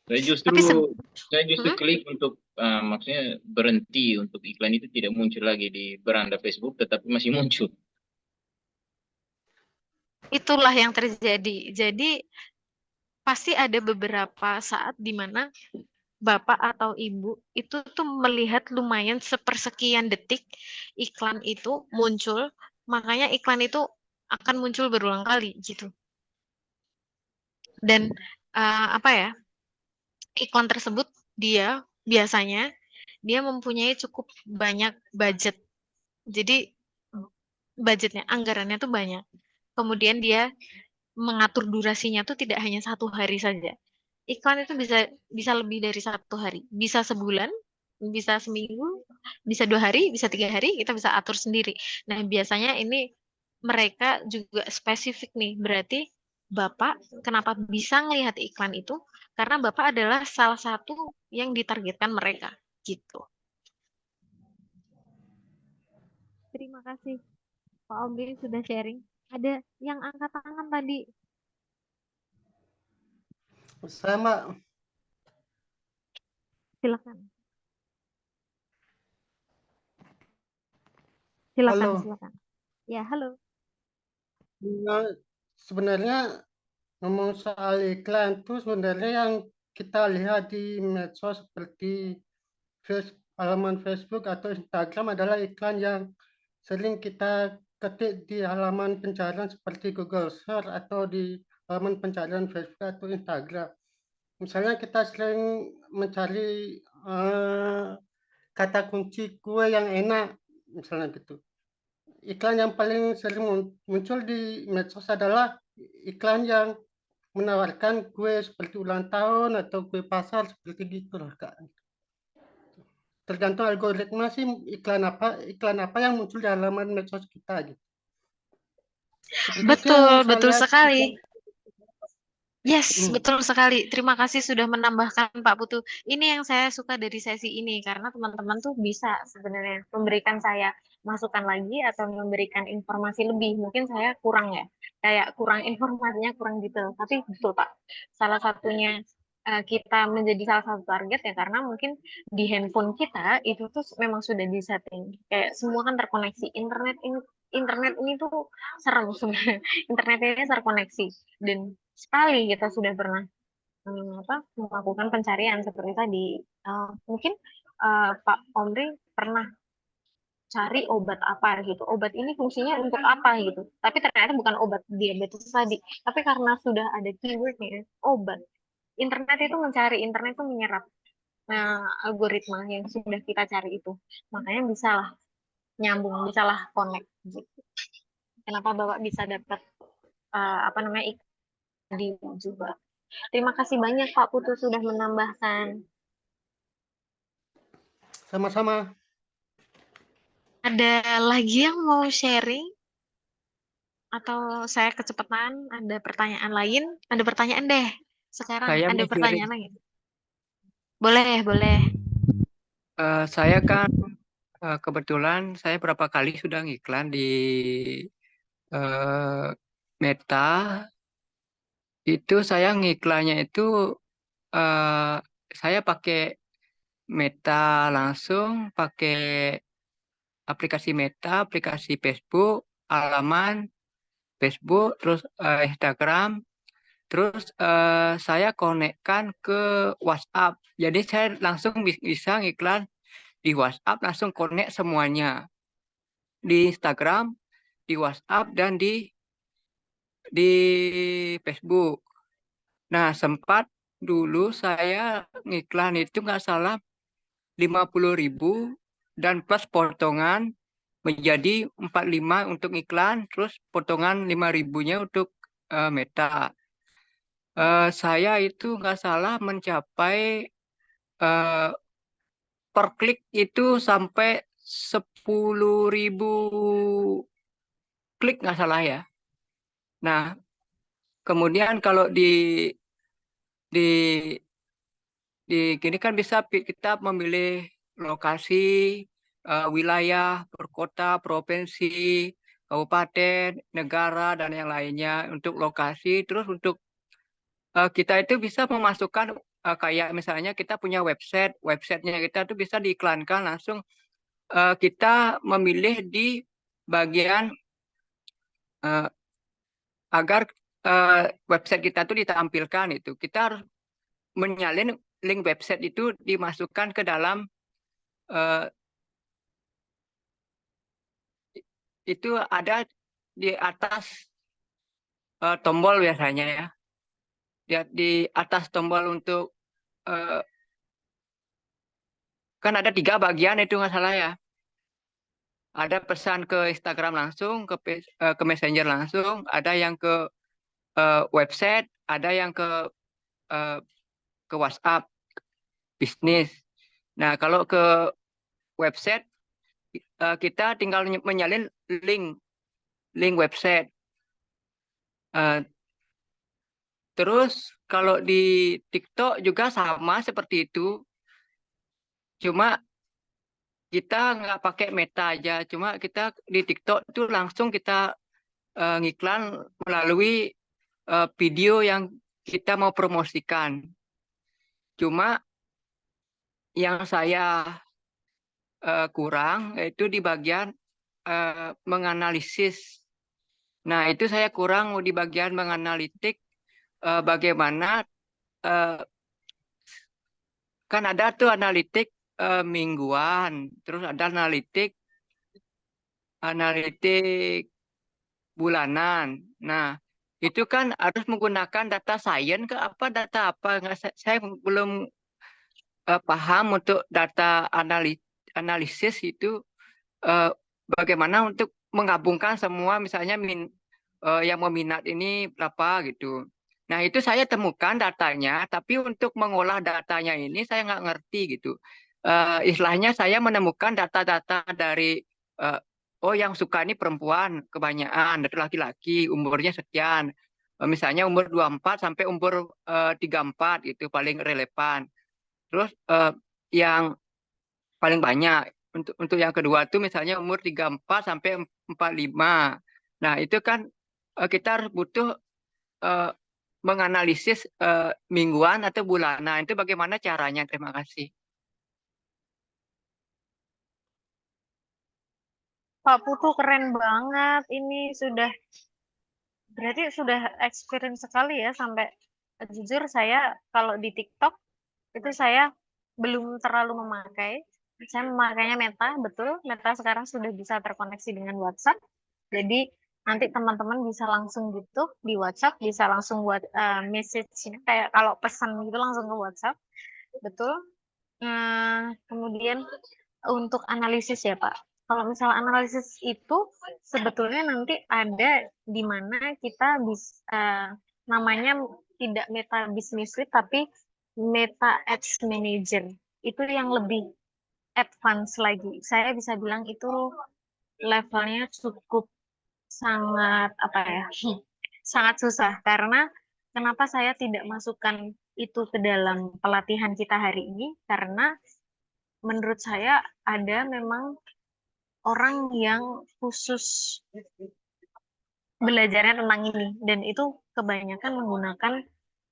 Saya
Tapi
justru klik untuk maksudnya berhenti untuk iklan itu tidak muncul lagi di beranda Facebook, tetapi masih muncul.
itulah yang terjadi. Jadi pasti ada beberapa saat di mana Bapak atau Ibu itu tuh melihat lumayan sepersekian detik iklan itu muncul, makanya iklan itu akan muncul berulang kali gitu. Dan apa ya, iklan tersebut biasanya dia mempunyai cukup banyak budget. Jadi budgetnya, anggarannya tuh banyak. Kemudian dia mengatur durasinya tuh tidak hanya 1 hari saja. Iklan itu bisa lebih dari 1 hari, bisa sebulan, bisa seminggu, bisa 2 hari, bisa 3 hari, kita bisa atur sendiri. Nah, biasanya ini mereka juga spesifik nih, berarti Bapak kenapa bisa ngelihat iklan itu? Karena Bapak adalah salah satu yang ditargetkan mereka, gitu. Terima kasih Pak Omri sudah sharing. Ada yang angkat tangan tadi.
Saya, Mbak.
Silakan. Silakan,
Halo.
silakan. Ya, halo.
Nah, sebenarnya ngomong soal iklan itu sebenarnya yang kita lihat di medsos seperti halaman Facebook atau Instagram adalah iklan yang sering kita ketik di halaman pencarian seperti Google Search atau di halaman pencarian Facebook atau Instagram. Misalnya kita sering mencari kata kunci kue yang enak, misalnya gitu. Iklan yang paling sering muncul di medsos adalah iklan yang menawarkan kue seperti ulang tahun atau kue pasar seperti gitu lah, Kak. Tergantung algoritma sih iklan apa yang muncul di halaman medsos kita gitu.
Betul sekali. Yes,
Hmm.
betul sekali. Terima kasih sudah menambahkan Pak Putu. Ini yang saya suka dari sesi ini karena teman-teman tuh bisa sebenarnya memberikan saya masukan lagi atau memberikan informasi lebih. Mungkin saya kurang ya, kayak kurang informasinya, kurang detail. Tapi betul Pak, salah satunya kita menjadi salah satu target ya karena mungkin di handphone kita itu tuh memang sudah disetting. Kayak semua kan terkoneksi. Internet ini tuh serem sebenarnya. Internet ini terkoneksi dan sekali kita sudah pernah melakukan pencarian seperti tadi. Mungkin Pak Omri pernah cari obat apa gitu. Obat ini fungsinya untuk apa gitu. Tapi ternyata bukan obat diabetes tadi. Tapi karena sudah ada keywordnya obat. Internet itu menyerap algoritma yang sudah kita cari itu. Makanya bisalah nyambung, bisalah connect gitu. Kenapa Bapak bisa dapat iklan di juga. Terima kasih banyak Pak Putu sudah menambahkan.
Sama-sama.
Ada lagi yang mau sharing? Atau saya kecepatan? Ada pertanyaan lain? Ada pertanyaan deh. Sekarang
Saya
ada
mau sharing.
pertanyaan lain. Boleh, boleh.
Saya kan kebetulan saya berapa kali sudah ngiklan di Meta. Itu saya ngiklannya itu saya pakai Meta langsung, pakai aplikasi Meta, aplikasi Facebook, halaman Facebook, terus Instagram, terus saya konekkan ke WhatsApp. Jadi saya langsung bisa ngiklan di WhatsApp, langsung connect semuanya. Di Instagram, di WhatsApp, dan di Facebook. Nah, sempat dulu saya ngiklan itu nggak salah 50.000 dan plus potongan menjadi 45 untuk iklan, terus potongan 5.000-nya untuk Meta. Saya itu nggak salah mencapai per klik itu sampai 10.000 klik nggak salah ya. Nah, kemudian kalau di gini kan bisa kita memilih lokasi, wilayah, per kota, provinsi, kabupaten, negara, dan yang lainnya untuk lokasi. Terus untuk kita itu bisa memasukkan kayak misalnya kita punya websitenya kita itu bisa diiklankan langsung. Kita memilih di bagian agar website kita itu ditampilkan itu. Kita harus menyalin link website itu dimasukkan ke dalam itu ada di atas tombol biasanya ya. Di atas tombol untuk kan ada 3 bagian itu nggak salah ya. Ada pesan ke Instagram langsung, ke Messenger langsung, ada yang ke website, ada yang ke WhatsApp bisnis. Nah, kalau ke website kita tinggal menyalin link website. Terus kalau di TikTok juga sama seperti itu. Cuma kita nggak pakai Meta aja. Cuma kita di TikTok itu langsung kita ngiklan melalui video yang kita mau promosikan. Cuma yang saya kurang yaitu di bagian menganalisis. Nah, itu saya kurang di bagian menganalitik bagaimana kan ada tuh analitik mingguan, terus ada analitik bulanan. Nah, itu kan harus menggunakan data science ke apa data apa? Nggak, saya belum paham untuk data analisis itu bagaimana untuk menggabungkan semua misalnya yang meminat ini berapa gitu. Nah, itu saya temukan datanya, tapi untuk mengolah datanya ini saya nggak ngerti gitu. Istilahnya saya menemukan data-data dari oh yang suka ini perempuan kebanyakan, dari laki-laki umurnya sekian. misalnya umur 24 sampai umur 34 itu paling relevan. Terus yang paling banyak untuk yang kedua tuh misalnya umur 34 sampai 45. Nah, itu kan kita harus butuh menganalisis mingguan atau bulanan. Itu bagaimana caranya? Terima kasih.
Pak Putu keren banget. Ini berarti sudah experience sekali ya, sampai jujur saya kalau di TikTok itu saya belum terlalu memakai. Saya memakainya Meta, betul. Meta sekarang sudah bisa terkoneksi dengan WhatsApp. Jadi nanti teman-teman bisa langsung gitu di WhatsApp, bisa langsung buat message kayak kalau pesan gitu langsung ke WhatsApp. Betul. Kemudian untuk analisis ya Pak. Kalau misalnya analisis itu sebetulnya nanti ada di mana kita bisa namanya tidak Meta Business Suite tapi Meta Ads Manager. Itu yang lebih advance lagi. Saya bisa bilang itu levelnya cukup sangat apa ya? Sangat susah karena kenapa saya tidak masukkan itu ke dalam pelatihan kita hari ini, karena menurut saya ada memang orang yang khusus belajarnya tentang ini dan itu kebanyakan menggunakan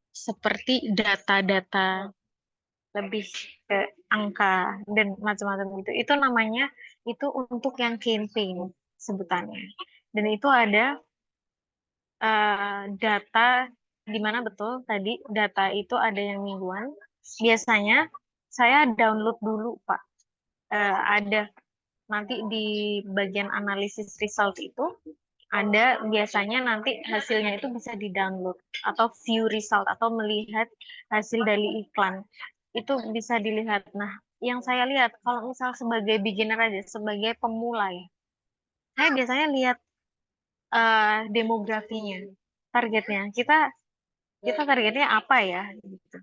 seperti data-data lebih ke angka dan macam-macam gitu. Itu namanya itu untuk yang campaign sebutannya. Dan itu ada data di mana betul tadi data itu ada yang mingguan. Biasanya saya download dulu Pak. Ada nanti di bagian analisis result itu ada biasanya nanti hasilnya itu bisa di-download atau view result atau melihat hasil dari iklan. Itu bisa dilihat. Nah, yang saya lihat kalau misal sebagai beginner aja, sebagai pemula ya, saya biasanya lihat demografinya, targetnya. Kita targetnya apa ya? Gitu.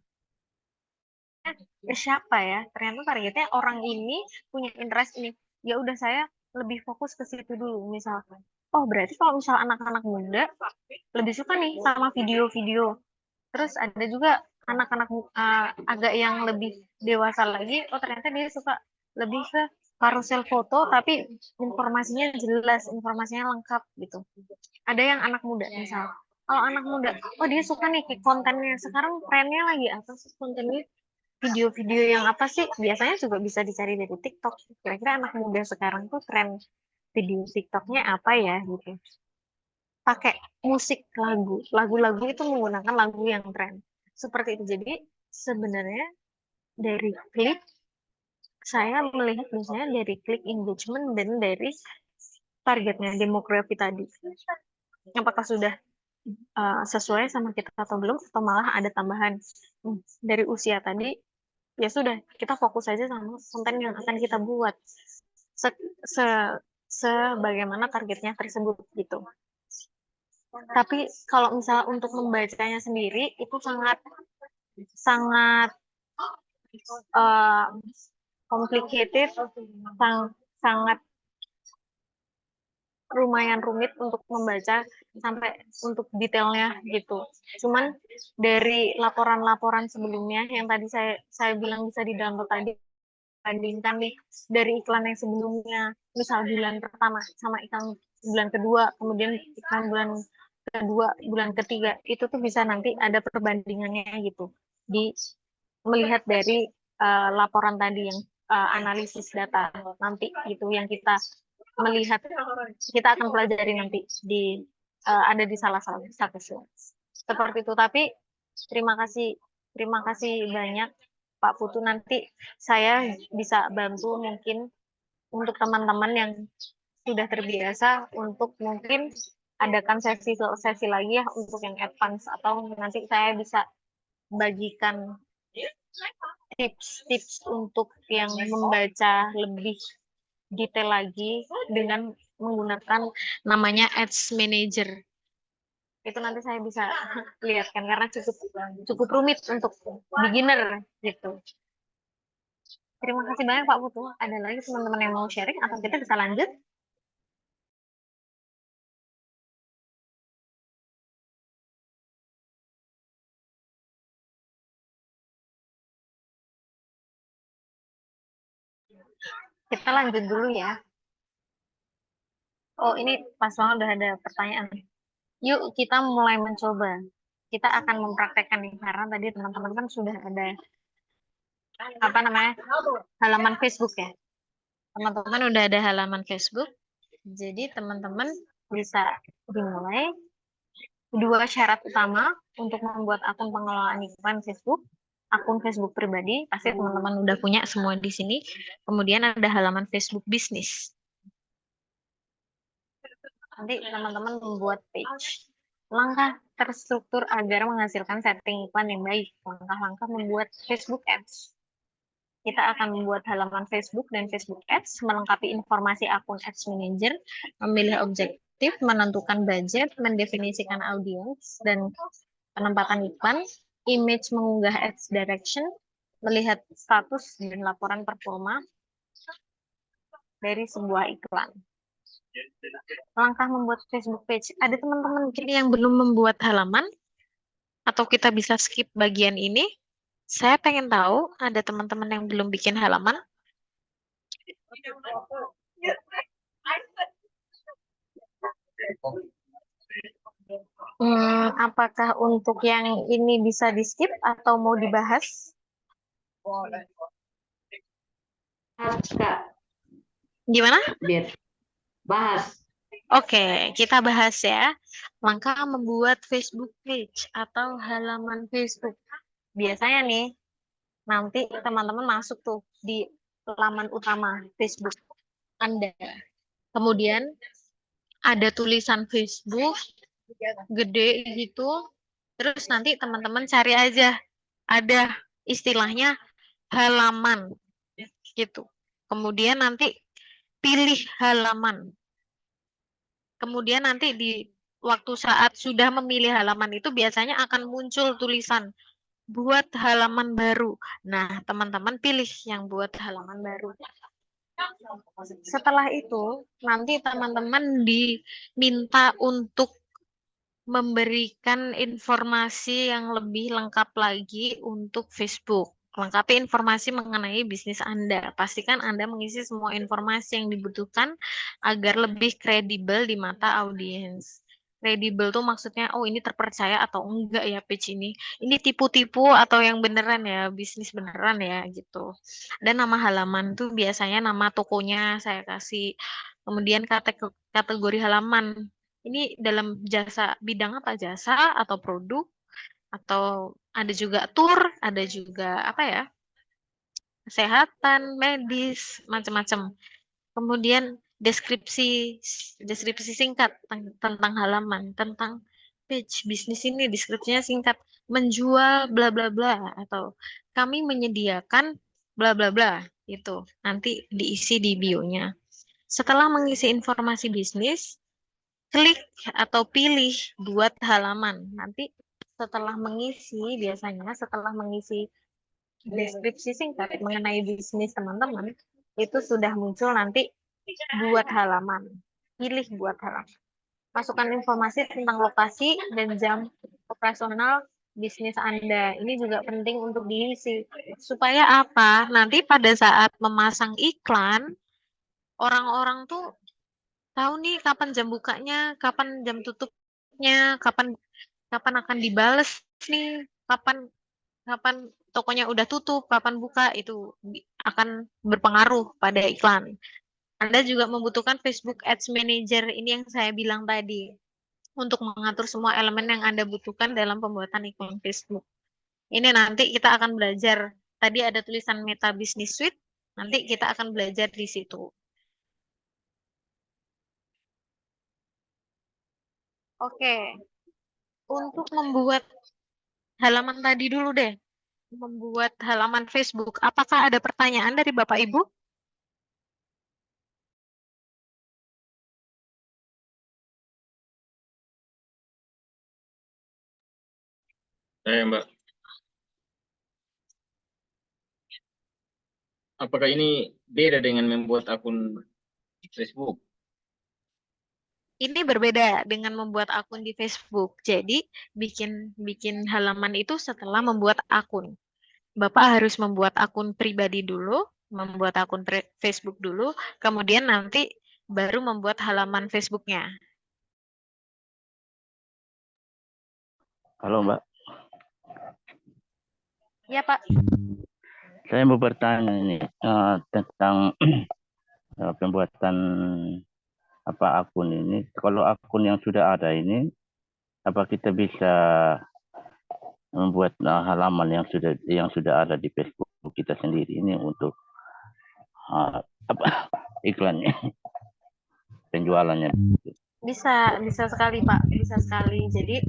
Siapa ya? Ternyata targetnya orang ini punya interest ini. Ya udah saya lebih fokus ke situ dulu misalkan. Oh, berarti kalau misal anak-anak muda lebih suka nih sama video-video. Terus ada juga anak-anak agak yang lebih dewasa lagi, oh ternyata dia suka lebih ke karusel foto tapi informasinya jelas, informasinya lengkap gitu. Ada yang anak muda misal. Kalau anak muda, oh dia suka nih kontennya. Sekarang trennya lagi apa sih kontennya? Video-video yang apa sih? Biasanya juga bisa dicari dari TikTok. Kira-kira anak muda sekarang tuh tren video TikToknya apa ya gitu. Pakai musik lagu-lagu itu menggunakan lagu yang tren. Seperti itu. Jadi sebenarnya dari klik, saya melihat biasanya dari klik engagement dan dari targetnya, demografi tadi. Apakah sudah sesuai sama kita atau belum, atau malah ada tambahan dari usia tadi, ya sudah kita fokus saja sama konten yang akan kita buat sebagaimana targetnya tersebut gitu. Tapi kalau misalnya untuk membacanya sendiri itu sangat complicated, sangat lumayan rumit untuk membaca sampai untuk detailnya gitu. Cuman dari laporan-laporan sebelumnya yang tadi saya bilang bisa di-download tadi, bandingkan nih dari iklan yang sebelumnya, misal bulan pertama sama iklan bulan kedua, kemudian iklan bulan kedua, bulan ketiga, itu tuh bisa nanti ada perbandingannya gitu. Melihat dari laporan tadi yang analisis data nanti gitu yang kita melihat, kita akan pelajari nanti di ada di salah satu slide seperti itu. Tapi terima kasih banyak Pak Putu. Nanti saya bisa bantu mungkin untuk teman-teman yang sudah terbiasa untuk mungkin adakan sesi lagi ya untuk yang advance, atau nanti saya bisa bagikan tips-tips untuk yang membaca lebih detail lagi dengan menggunakan namanya Ads Manager. Itu nanti saya bisa lihatkan karena cukup rumit untuk beginner gitu. Terima kasih banyak Pak Putu. Ada lagi teman-teman yang mau sharing atau kita bisa lanjut? Kita lanjut dulu ya. Oh, ini pas banget udah ada pertanyaan. Yuk kita mulai mencoba. Kita akan mempraktekkan nih karena tadi teman-teman kan sudah ada apa namanya halaman Facebook ya. Teman-teman udah ada halaman Facebook. Jadi teman-teman bisa dimulai. Dua syarat utama untuk membuat akun pengelolaan iklan Facebook. Akun Facebook pribadi, pasti teman-teman udah punya semua di sini. Kemudian ada halaman Facebook bisnis. Nanti teman-teman membuat page. Langkah terstruktur agar menghasilkan setting iklan yang baik. Langkah-langkah membuat Facebook Ads. Kita akan membuat halaman Facebook dan Facebook Ads, melengkapi informasi akun Ads Manager, memilih objektif, menentukan budget, mendefinisikan audiens dan penempatan iklan, image mengunggah Ads Direction, melihat status dan laporan performa dari sebuah iklan. Langkah membuat Facebook page. Ada teman-teman mungkin yang belum membuat halaman, atau kita bisa skip bagian ini. Saya pengen tahu ada teman-teman yang belum bikin halaman. Apakah untuk yang ini bisa di skip atau mau dibahas?
Kak,
Gimana?
biar bahas.
Oke, kita bahas ya. Langkah membuat Facebook page atau halaman Facebook. Biasanya nih, nanti teman-teman masuk tuh di laman utama Facebook Anda. Kemudian ada tulisan Facebook gede gitu. Terus nanti teman-teman cari aja. Ada istilahnya halaman gitu. Kemudian nanti pilih halaman. Kemudian nanti di waktu saat sudah memilih halaman itu biasanya akan muncul tulisan buat halaman baru. Nah, teman-teman pilih yang buat halaman baru. Setelah itu, nanti teman-teman diminta untuk memberikan informasi yang lebih lengkap lagi untuk Facebook. Lengkapi informasi mengenai bisnis Anda. Pastikan Anda mengisi semua informasi yang dibutuhkan agar lebih kredibel di mata audiens. Kredibel tuh maksudnya, oh ini terpercaya atau enggak ya page ini. Ini tipu-tipu atau yang beneran ya, bisnis beneran ya gitu. Dan nama halaman tuh biasanya nama tokonya saya kasih. Kemudian kategori halaman. Ini dalam jasa bidang apa? Jasa atau produk? Atau ada juga tour, ada juga apa ya? Kesehatan, medis, macam-macam. Kemudian deskripsi singkat tentang halaman, tentang page bisnis ini deskripsinya singkat, menjual bla bla bla atau kami menyediakan bla bla bla itu nanti diisi di bio-nya. Setelah mengisi informasi bisnis, klik atau pilih buat halaman. Nanti setelah mengisi, biasanya setelah mengisi deskripsi singkat mengenai bisnis teman-teman, itu sudah muncul nanti buat halaman. Pilih buat halaman. Masukkan informasi tentang lokasi dan jam operasional bisnis Anda. Ini juga penting untuk diisi. Supaya apa? Nanti pada saat memasang iklan, orang-orang tuh tahu nih kapan jam bukanya, kapan jam tutupnya, kapan akan dibales nih, kapan tokonya udah tutup, kapan buka, itu akan berpengaruh pada iklan. Anda juga membutuhkan Facebook Ads Manager, ini yang saya bilang tadi, untuk mengatur semua elemen yang Anda butuhkan dalam pembuatan iklan Facebook. Ini nanti kita akan belajar, tadi ada tulisan Meta Business Suite, nanti kita akan belajar di situ. Oke, untuk membuat halaman tadi dulu deh, membuat halaman Facebook. Apakah ada pertanyaan dari Bapak Ibu?
Mbak, apakah ini beda dengan membuat akun Facebook?
Ini berbeda dengan membuat akun di Facebook. Jadi, bikin halaman itu setelah membuat akun. Bapak harus membuat akun pribadi dulu, membuat akun Facebook dulu, kemudian nanti baru membuat halaman Facebooknya.
Halo Mbak,
Ya Pak.
saya mau bertanya ini tentang pembuatan akun ini. Kalau akun yang sudah ada ini, apa kita bisa membuat halaman yang sudah ada di Facebook kita sendiri ini untuk iklannya, penjualannya?
Bisa sekali Pak, bisa sekali. Jadi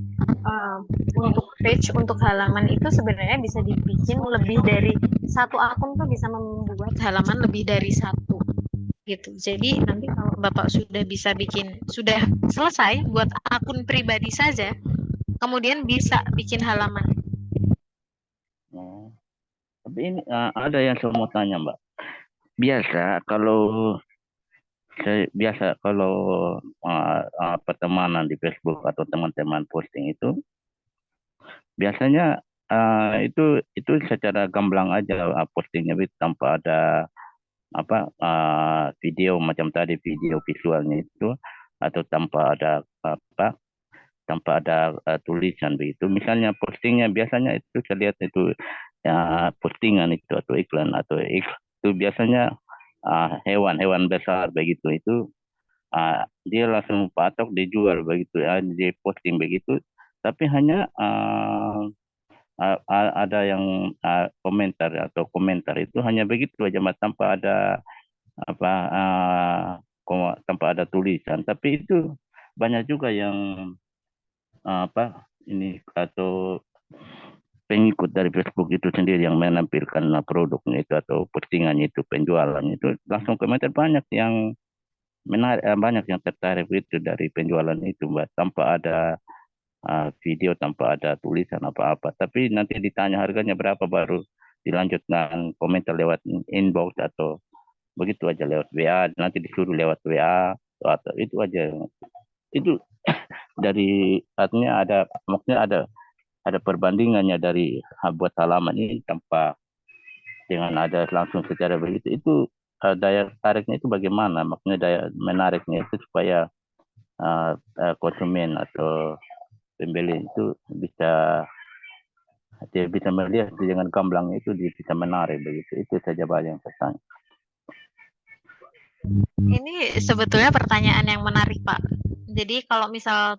untuk page, untuk halaman itu sebenarnya bisa dibikin lebih dari satu akun tuh bisa membuat halaman lebih dari satu gitu. Jadi nanti kalau Bapak sudah bisa bikin, sudah selesai buat akun pribadi saja, kemudian bisa bikin halaman.
Tapi ini ada yang saya mau tanya Mbak. Biasa kalau pertemanan di Facebook atau teman-teman posting itu biasanya itu secara gamblang aja postingnya tanpa ada video macam tadi, video visualnya itu, atau tanpa ada tulisan begitu. Misalnya postingnya biasanya itu saya lihat itu postingan itu atau iklan itu biasanya hewan-hewan besar begitu itu dia langsung patok dijual begitu ya, di posting begitu, tapi hanya ada yang komentar itu hanya begitu aja tanpa ada tanpa ada tulisan. Tapi itu banyak juga yang ini atau pengikut dari Facebook itu sendiri yang menampilkan produknya itu atau postingannya itu, penjualannya itu langsung komentar, banyak yang menarik, banyak yang tertarik itu dari penjualan itu Mbak, tanpa ada video, tanpa ada tulisan apa-apa. Tapi nanti ditanya harganya berapa baru dilanjutkan komentar lewat inbox atau begitu aja lewat WA, nanti disuruh lewat WA atau itu aja. Itu dari artinya maksudnya ada perbandingannya dari buat halaman ini tanpa dengan ada langsung secara begitu. Itu daya tariknya itu bagaimana? Maksudnya daya menariknya itu supaya konsumen atau pembeli itu dia bisa melihat dengan gamblang itu, dia bisa menarik begitu. Itu saja Pak yang saya tanya.
Ini sebetulnya pertanyaan yang menarik Pak. Jadi kalau misal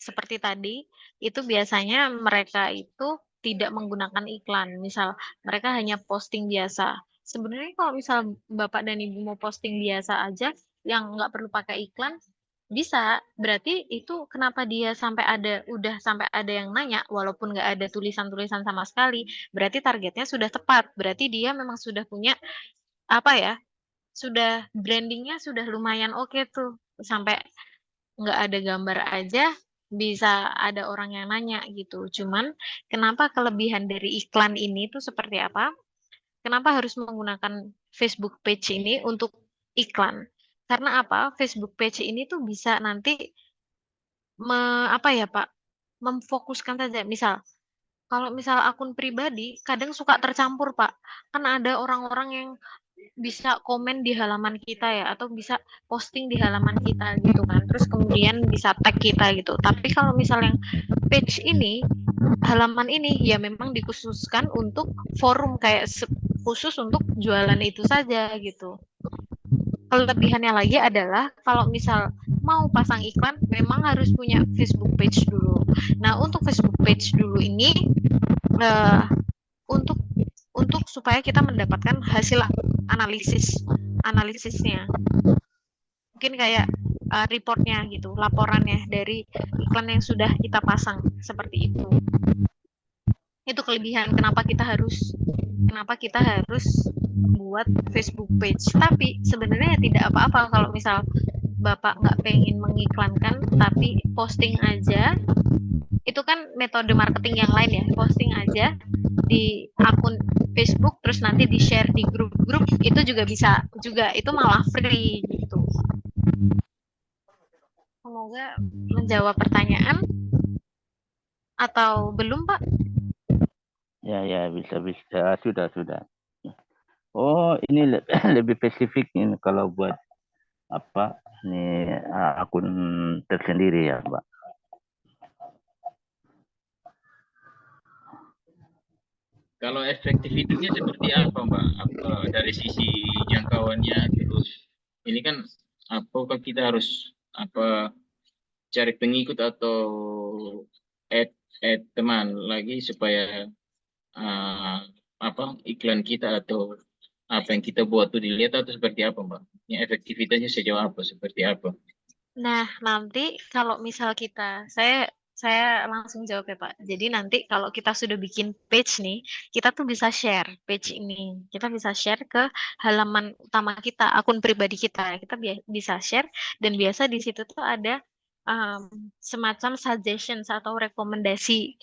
seperti tadi, itu biasanya mereka itu tidak menggunakan iklan. Misal mereka hanya posting biasa. Sebenarnya kalau misal Bapak dan Ibu mau posting biasa aja, yang nggak perlu pakai iklan, bisa. Berarti itu kenapa dia udah sampai ada yang nanya, walaupun nggak ada tulisan-tulisan sama sekali, berarti targetnya sudah tepat. Berarti dia memang sudah punya, sudah brandingnya sudah lumayan oke tuh. Sampai nggak ada gambar aja bisa ada orang yang nanya gitu. Cuman kenapa kelebihan dari iklan ini tuh seperti apa? Kenapa harus menggunakan Facebook page ini untuk iklan? Karena apa? Facebook page ini tuh bisa nanti memfokuskan saja. Misal kalau misal akun pribadi kadang suka tercampur, Pak. Kan ada orang-orang yang bisa komen di halaman kita ya, atau bisa posting di halaman kita gitu kan. Terus kemudian bisa tag kita gitu. Tapi kalau misal yang page ini, halaman ini ya memang dikhususkan untuk forum, kayak khusus untuk jualan itu saja gitu. Kelebihannya lagi adalah kalau misal mau pasang iklan memang harus punya Facebook page dulu. Nah, untuk Facebook page dulu ini untuk supaya kita mendapatkan hasil analisisnya. Mungkin kayak reportnya gitu, laporannya dari iklan yang sudah kita pasang, seperti itu. Itu kelebihan kenapa kita harus buat Facebook page. Tapi sebenarnya tidak apa-apa kalau misal Bapak nggak pengen mengiklankan, tapi posting aja. Itu kan metode marketing yang lain ya, posting aja di akun Facebook, terus nanti di-share di grup-grup, itu juga bisa juga, itu malah free gitu. Semoga menjawab pertanyaan. Atau belum, Pak?
Ya, bisa. Sudah. Oh, ini lebih spesifik ini kalau buat apa ini akun tersendiri ya, Mbak.
Kalau efektivitasnya seperti apa, Mbak? Apa dari sisi jangkauannya, terus ini kan apakah kita harus apa cari pengikut atau add teman lagi supaya apa iklan kita atau apa yang kita buat tuh dilihat atau seperti apa, Mbak? Yang efektivitasnya sejauh apa, seperti apa?
Nah, nanti kalau misal saya langsung jawab ya Pak. Jadi nanti kalau kita sudah bikin page nih, kita tuh bisa share page ini. Kita bisa share ke halaman utama kita, akun pribadi kita. Kita bisa share dan biasa di situ tuh ada semacam suggestions atau rekomendasi.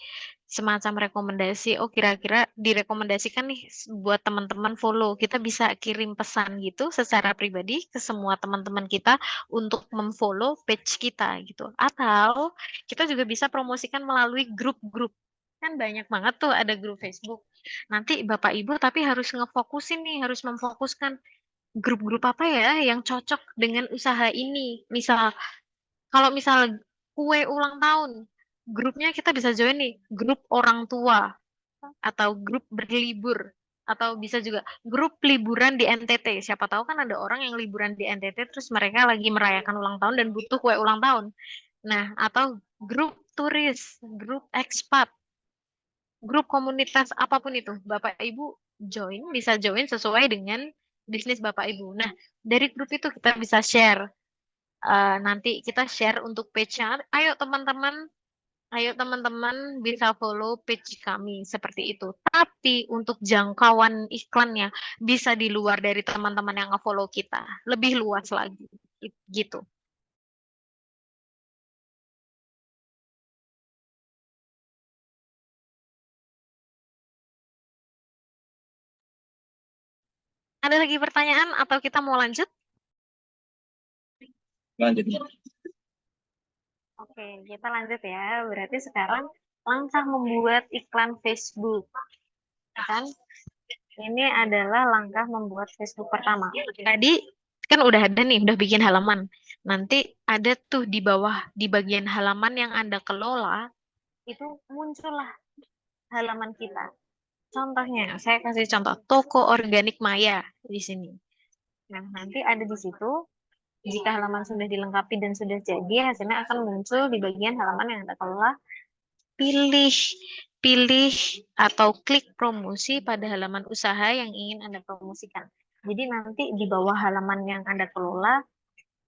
Semacam rekomendasi, oh kira-kira direkomendasikan nih buat teman-teman follow. Kita bisa kirim pesan gitu secara pribadi ke semua teman-teman kita untuk memfollow page kita gitu. Atau kita juga bisa promosikan melalui grup-grup. Kan banyak banget tuh ada grup Facebook. Nanti Bapak Ibu tapi harus ngefokusin nih, harus memfokuskan grup-grup apa ya yang cocok dengan usaha ini. Kalau misal kue ulang tahun, grupnya kita bisa join nih, grup orang tua atau grup berlibur atau bisa juga grup liburan di NTT. Siapa tahu kan ada orang yang liburan di NTT terus mereka lagi merayakan ulang tahun dan butuh kue ulang tahun. Nah, atau grup turis, grup ekspat, grup komunitas apapun itu. Bapak Ibu bisa join sesuai dengan bisnis Bapak Ibu. Nah, dari grup itu kita bisa share. Nanti kita share untuk page-nya. Ayo teman-teman bisa follow page kami seperti itu. Tapi untuk jangkauan iklannya bisa di luar dari teman-teman yang nge-follow kita. Lebih luas lagi. Gitu. Ada lagi pertanyaan atau kita mau lanjut?
Lanjut.
Oke, kita lanjut ya. Berarti sekarang langkah membuat iklan Facebook. Kan? Ini adalah langkah membuat Facebook pertama. Tadi kan udah ada nih, udah bikin halaman. Nanti ada tuh di bawah, di bagian halaman yang Anda kelola, itu muncullah halaman kita. Contohnya, saya kasih contoh, toko organik Maya di sini. Nah, nanti ada di situ, jika halaman sudah dilengkapi dan sudah jadi, hasilnya akan muncul di bagian halaman yang Anda kelola. Pilih atau klik promosi pada halaman usaha yang ingin Anda promosikan. Jadi nanti di bawah halaman yang Anda kelola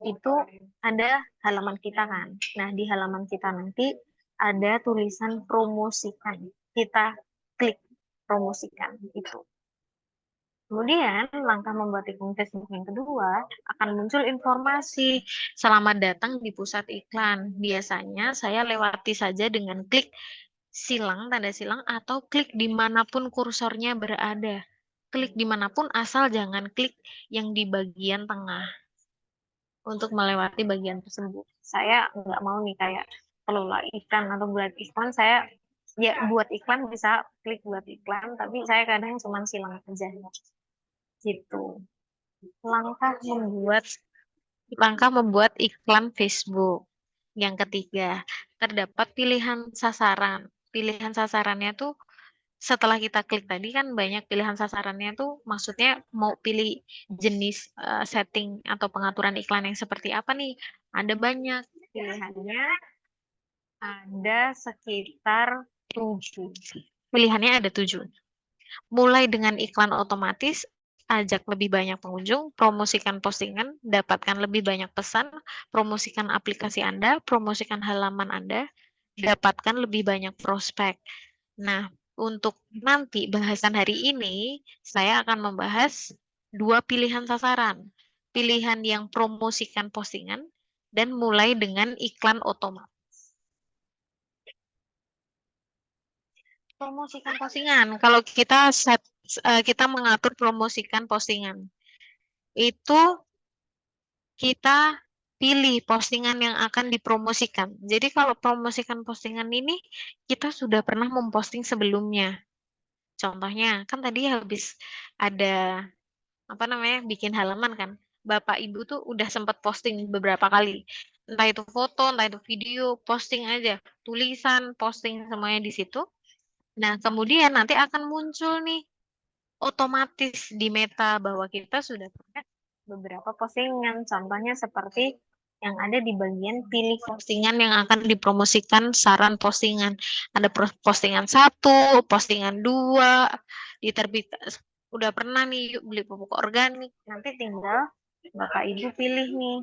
itu ada halaman kita kan. Nah, di halaman kita nanti ada tulisan promosikan. Kita klik promosikan itu. Kemudian, langkah membuat iklan Facebook yang kedua akan muncul informasi selamat datang di pusat iklan. Biasanya saya lewati saja dengan klik tanda silang, atau klik dimanapun kursornya berada. Klik dimanapun asal jangan klik yang di bagian tengah untuk melewati bagian tersebut. Saya nggak mau nih kayak kelola iklan atau buat iklan, saya ya buat iklan bisa klik buat iklan, tapi saya kadang cuma silang aja. Gitu. Langkah membuat iklan Facebook. Yang ketiga, terdapat pilihan sasaran. Pilihan sasarannya tuh setelah kita klik tadi kan banyak pilihan sasarannya tuh maksudnya mau pilih jenis setting atau pengaturan iklan yang seperti apa nih? Ada banyak pilihannya, ada sekitar 7. Pilihannya ada 7. Mulai dengan iklan otomatis, ajak lebih banyak pengunjung, promosikan postingan, dapatkan lebih banyak pesan, promosikan aplikasi Anda, promosikan halaman Anda, dapatkan lebih banyak prospek. Nah, untuk nanti bahasan hari ini, saya akan membahas 2 pilihan sasaran. Pilihan yang promosikan postingan dan mulai dengan iklan otomatis. Promosikan postingan. Kalau kita mengatur promosikan postingan, itu kita pilih postingan yang akan dipromosikan. Jadi kalau promosikan postingan ini, kita sudah pernah memposting sebelumnya. Contohnya, kan tadi habis ada apa namanya, bikin halaman kan. Bapak Ibu tuh udah sempat posting beberapa kali. Entah itu foto, entah itu video, posting aja. Tulisan, posting semuanya di situ. Nah, kemudian nanti akan muncul nih otomatis di Meta bahwa kita sudah punya beberapa postingan. Contohnya seperti yang ada di bagian pilih postingan yang akan dipromosikan, saran postingan. Ada postingan 1, postingan 2, diterbit. Udah pernah nih yuk beli pupuk organik. Nanti tinggal Bapak Ibu pilih nih,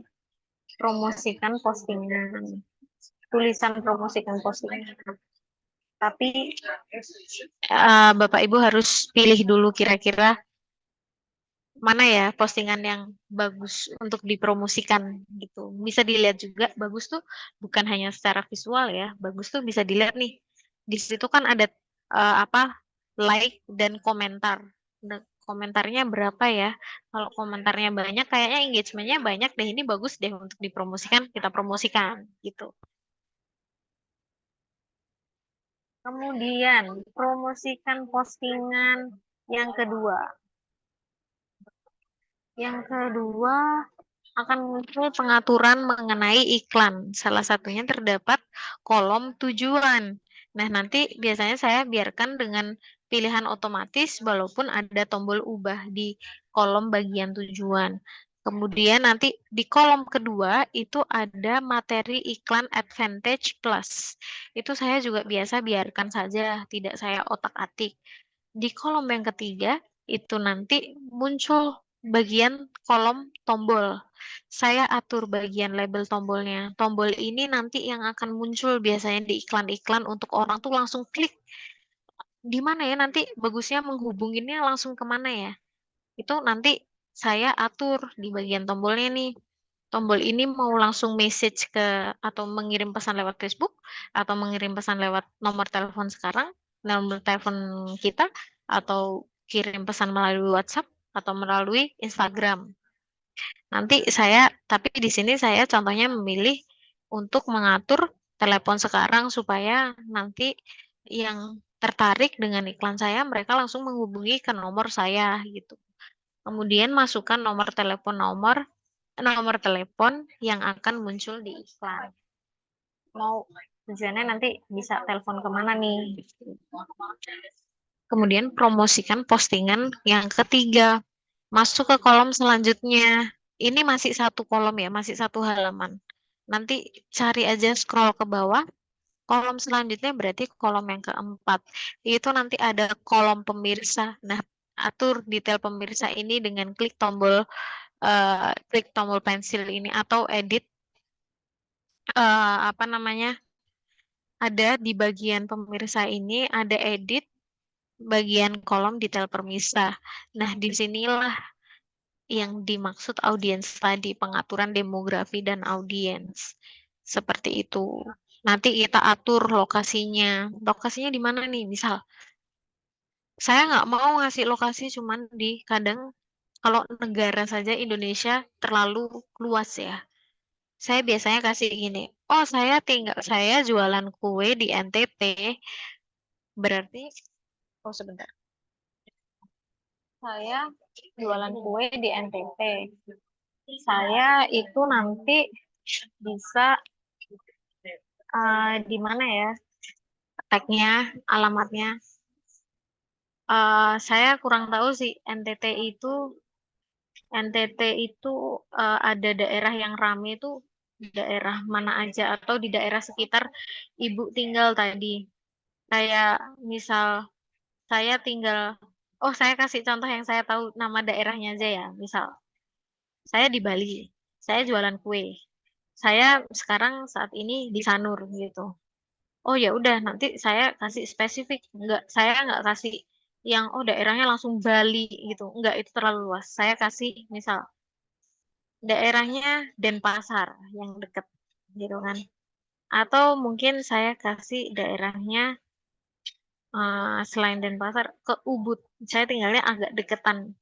promosikan postingan. Tulisan promosikan postingan. Tapi Bapak Ibu harus pilih dulu kira-kira mana ya postingan yang bagus untuk dipromosikan gitu. Bisa dilihat juga bagus tuh bukan hanya secara visual ya, bagus tuh bisa dilihat nih. Di situ kan ada apa like dan komentar. Nah, komentarnya berapa ya? Kalau komentarnya banyak kayaknya engagementnya banyak deh, ini bagus deh untuk dipromosikan, kita promosikan gitu. Kemudian promosikan postingan yang kedua. Yang kedua akan muncul pengaturan mengenai iklan. Salah satunya terdapat kolom tujuan. Nah, nanti biasanya saya biarkan dengan pilihan otomatis walaupun ada tombol ubah di kolom bagian tujuan. Kemudian nanti di kolom kedua itu ada materi iklan Advantage Plus. Itu saya juga biasa biarkan saja, tidak saya otak-atik. Di kolom yang ketiga itu nanti muncul bagian kolom tombol. Saya atur bagian label tombolnya. Tombol ini nanti yang akan muncul biasanya di iklan-iklan untuk orang tuh langsung klik. Di mana ya nanti bagusnya menghubunginnya langsung kemana ya? Itu nanti saya atur di bagian tombolnya nih. Tombol ini mau langsung message ke atau mengirim pesan lewat Facebook atau mengirim pesan lewat nomor telepon sekarang, nomor telepon kita, atau kirim pesan melalui WhatsApp atau melalui Instagram. Nanti tapi di sini saya contohnya memilih untuk mengatur telepon sekarang supaya nanti yang tertarik dengan iklan saya, mereka langsung menghubungi ke nomor saya gitu. Kemudian masukkan nomor telepon yang akan muncul di iklan. Mau tujuannya nanti bisa telepon kemana nih. Kemudian promosikan postingan yang ketiga. Masuk ke kolom selanjutnya. Ini masih satu kolom ya, masih satu halaman. Nanti cari aja scroll ke bawah. Kolom selanjutnya berarti kolom yang keempat. Itu nanti ada kolom pemirsa. Nah, atur detail pemirsa ini dengan klik tombol pensil ini atau edit apa namanya? Ada di bagian pemirsa ini ada edit bagian kolom detail pemirsa. Nah, disinilah yang dimaksud audiens tadi, pengaturan demografi dan audiens. Seperti itu. Nanti kita atur lokasinya. Lokasinya di mana nih? Misal, saya nggak mau ngasih lokasi cuman di kadang kalau negara saja Indonesia terlalu luas ya. Saya biasanya kasih gini, oh saya jualan kue di NTT, berarti, oh sebentar, saya jualan kue di NTT. Saya itu nanti bisa di mana ya tagnya, alamatnya. Saya kurang tahu sih NTT itu ada daerah yang ramai itu daerah mana aja atau di daerah sekitar Ibu tinggal tadi. Kayak misal saya kasih contoh yang saya tahu nama daerahnya aja ya. Misal saya di Bali, saya jualan kue. Saya sekarang saat ini di Sanur gitu. Oh ya udah nanti saya kasih spesifik, saya nggak kasih yang daerahnya langsung Bali gitu, enggak, itu terlalu luas. Saya kasih misal daerahnya Denpasar yang deket gitu kan, atau mungkin saya kasih daerahnya selain Denpasar ke Ubud, saya tinggalnya agak deketan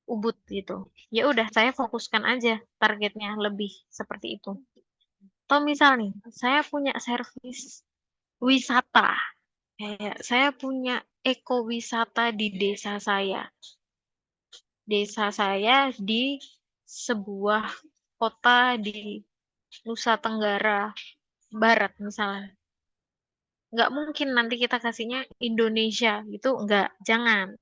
Ubud gitu. Ya udah saya fokuskan aja targetnya lebih seperti itu. Atau misal nih saya punya servis wisata, kayak saya punya ekowisata di desa saya. desa saya di sebuah kota di Nusa Tenggara Barat misalnya. Nggak mungkin nanti kita kasihnya Indonesia gitu, nggak, jangan.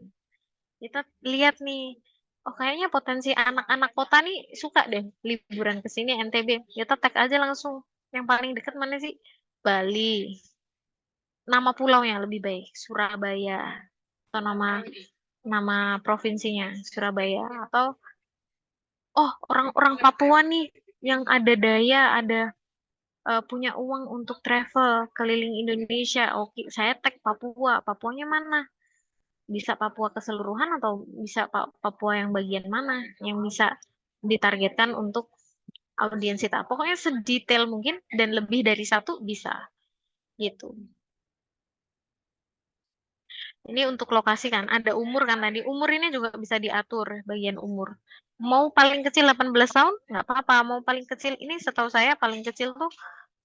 Kita lihat nih, oh kayaknya potensi anak-anak kota nih suka deh liburan ke sini NTB. Kita tag aja langsung. Yang paling dekat mana sih? Bali. Nama pulau yang lebih baik, Surabaya. Atau nama nama provinsinya, Surabaya. Atau, oh orang-orang Papua nih, yang ada daya, ada punya uang untuk travel keliling Indonesia. Oke, saya tag Papua. Papuanya mana? Bisa Papua keseluruhan atau bisa Papua yang bagian mana yang bisa ditargetkan untuk audiens kita. Pokoknya sedetail mungkin dan lebih dari satu bisa gitu. Ini untuk lokasi kan, ada umur kan tadi. Umur ini juga bisa diatur bagian umur. Mau paling kecil 18 tahun, nggak apa-apa. Mau paling kecil, ini setahu saya paling kecil tuh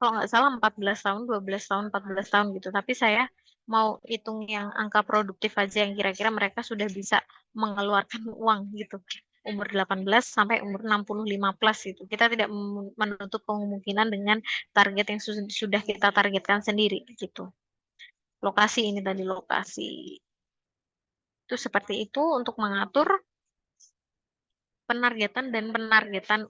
kalau nggak salah 14 tahun, 12 tahun, 14 tahun gitu. Tapi saya mau hitung yang angka produktif aja yang kira-kira mereka sudah bisa mengeluarkan uang gitu. Umur 18 sampai umur 65 plus itu. Kita tidak menutup kemungkinan dengan target yang sudah kita targetkan sendiri gitu. Lokasi ini tadi lokasi. Itu seperti itu untuk mengatur penargetan dan penargetan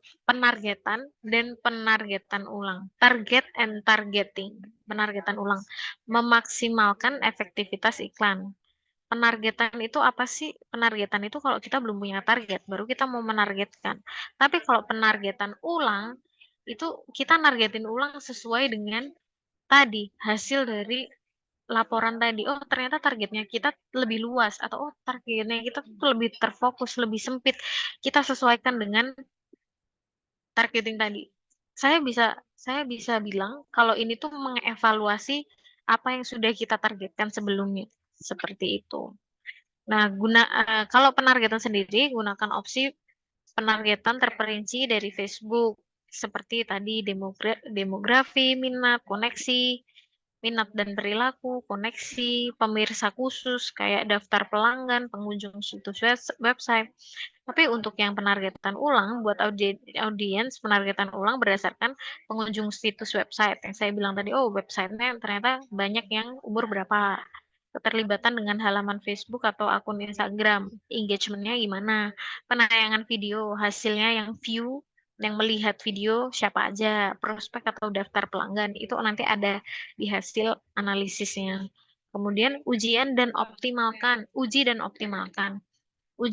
ulang. Target and targeting, penargetan ulang. Memaksimalkan efektivitas iklan. Penargetan itu apa sih? Penargetan itu kalau kita belum punya target, baru kita mau menargetkan. Tapi kalau penargetan ulang, itu kita nargetin ulang sesuai dengan tadi hasil dari laporan tadi, oh ternyata targetnya kita lebih luas atau oh targetnya kita tuh lebih terfokus, lebih sempit. Kita sesuaikan dengan targeting tadi. Saya bisa bilang kalau ini tuh mengevaluasi apa yang sudah kita targetkan sebelumnya. Seperti itu. Nah, kalau penargetan sendiri gunakan opsi penargetan terperinci dari Facebook seperti tadi demografi, minat, koneksi, minat dan perilaku, koneksi, pemirsa khusus, kayak daftar pelanggan, pengunjung situs website. Tapi untuk yang penargetan ulang, buat audiens penargetan ulang berdasarkan pengunjung situs website. Yang saya bilang tadi, oh websitenya ternyata banyak yang umur berapa. Keterlibatan dengan halaman Facebook atau akun Instagram, engagementnya gimana, penayangan video, hasilnya yang view, yang melihat video siapa aja, prospek atau daftar pelanggan, itu nanti ada di hasil analisisnya. Kemudian uji dan optimalkan. Uji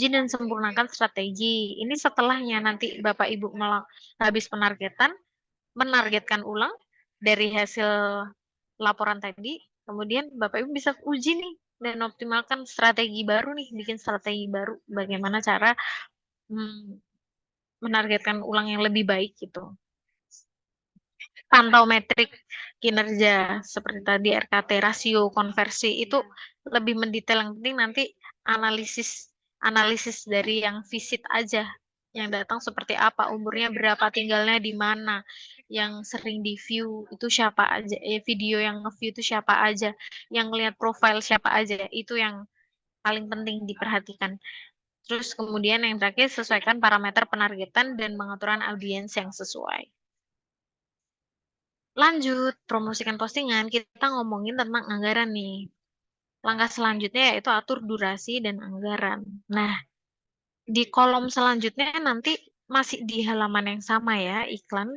dan sempurnakan strategi. Ini setelahnya nanti Bapak Ibu habis menargetkan ulang dari hasil laporan tadi, kemudian Bapak Ibu bisa uji nih dan optimalkan strategi baru nih, bikin strategi baru bagaimana cara menargetkan ulang yang lebih baik gitu. Pantau metrik kinerja seperti tadi RKT, rasio, konversi itu lebih mendetail. Yang penting nanti analisis dari yang visit aja, yang datang seperti apa, umurnya berapa, tinggalnya di mana, yang sering di view itu siapa aja, video yang nge-view itu siapa aja, yang lihat profile siapa aja, itu yang paling penting diperhatikan. Terus kemudian yang terakhir, sesuaikan parameter penargetan dan pengaturan audiens yang sesuai. Lanjut, promosikan postingan, kita ngomongin tentang anggaran nih. Langkah selanjutnya yaitu atur durasi dan anggaran. Nah, di kolom selanjutnya nanti masih di halaman yang sama ya, iklan.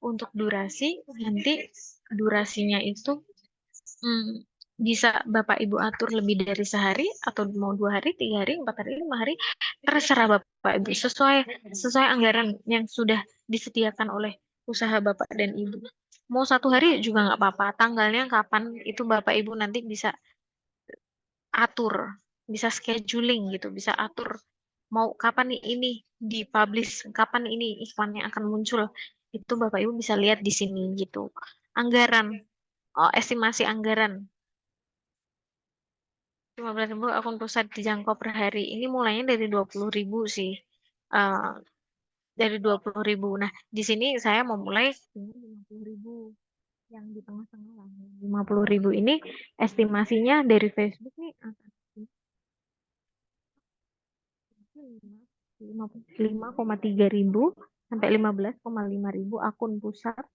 Untuk durasi, nanti durasinya itu bisa Bapak Ibu atur lebih dari sehari, atau mau 2 hari, 3 hari, 4 hari, 5 hari, terserah Bapak Ibu, sesuai anggaran yang sudah disediakan oleh usaha Bapak dan Ibu. Mau 1 hari juga nggak apa-apa, tanggalnya kapan itu Bapak Ibu nanti bisa atur, bisa scheduling gitu, bisa atur mau kapan nih ini dipublish, kapan ini iklannya akan muncul, itu Bapak Ibu bisa lihat di sini gitu. Anggaran, estimasi anggaran 15.000 akun pusat dijangkau per hari. Ini mulainya dari 20.000 sih. Dari 20.000. Nah, di sini saya mau mulai 50.000 yang di tengah-tengah lah. 50.000 ini estimasinya dari Facebook nih 5,3 ribu sampai 15,5 ribu akun pusat,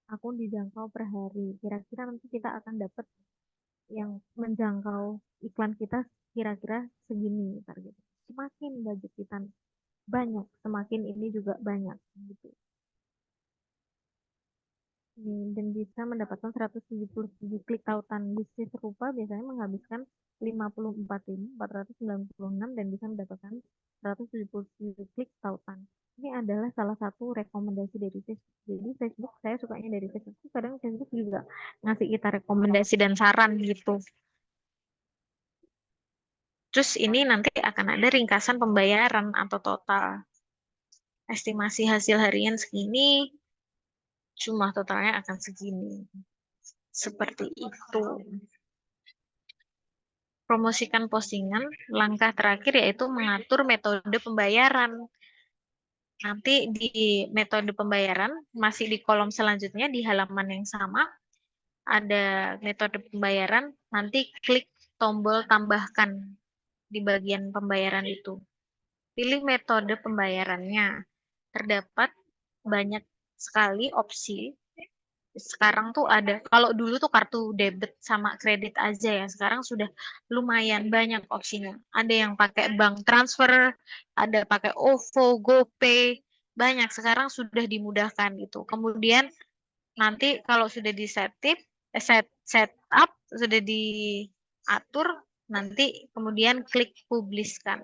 akun dijangkau per hari. Kira-kira nanti kita akan dapat yang menjangkau iklan kita kira-kira segini target. Semakin budget kita banyak, semakin ini juga banyak gitu. Dan bisa mendapatkan 177 klik tautan. Bisnis serupa biasanya menghabiskan 54.496 dan bisa mendapatkan 177 klik tautan. Ini adalah salah satu rekomendasi dari Facebook. Jadi Facebook, saya sukanya dari Facebook. Kadang Facebook juga ngasih kita rekomendasi dan saran gitu. Terus ini nanti akan ada ringkasan pembayaran atau total. Estimasi hasil harian segini, jumlah totalnya akan segini. Seperti itu. Promosikan postingan, langkah terakhir yaitu mengatur metode pembayaran. Nanti di metode pembayaran, masih di kolom selanjutnya di halaman yang sama, ada metode pembayaran, nanti klik tombol tambahkan di bagian pembayaran itu. Pilih metode pembayarannya. Terdapat banyak sekali opsi. Sekarang tuh ada, kalau dulu tuh kartu debit sama kredit aja ya, sekarang sudah lumayan banyak opsinya. Ada yang pakai bank transfer, ada pakai OVO, GoPay, banyak. Sekarang sudah dimudahkan gitu. Kemudian nanti kalau sudah di set up, sudah diatur, nanti kemudian klik publiskan.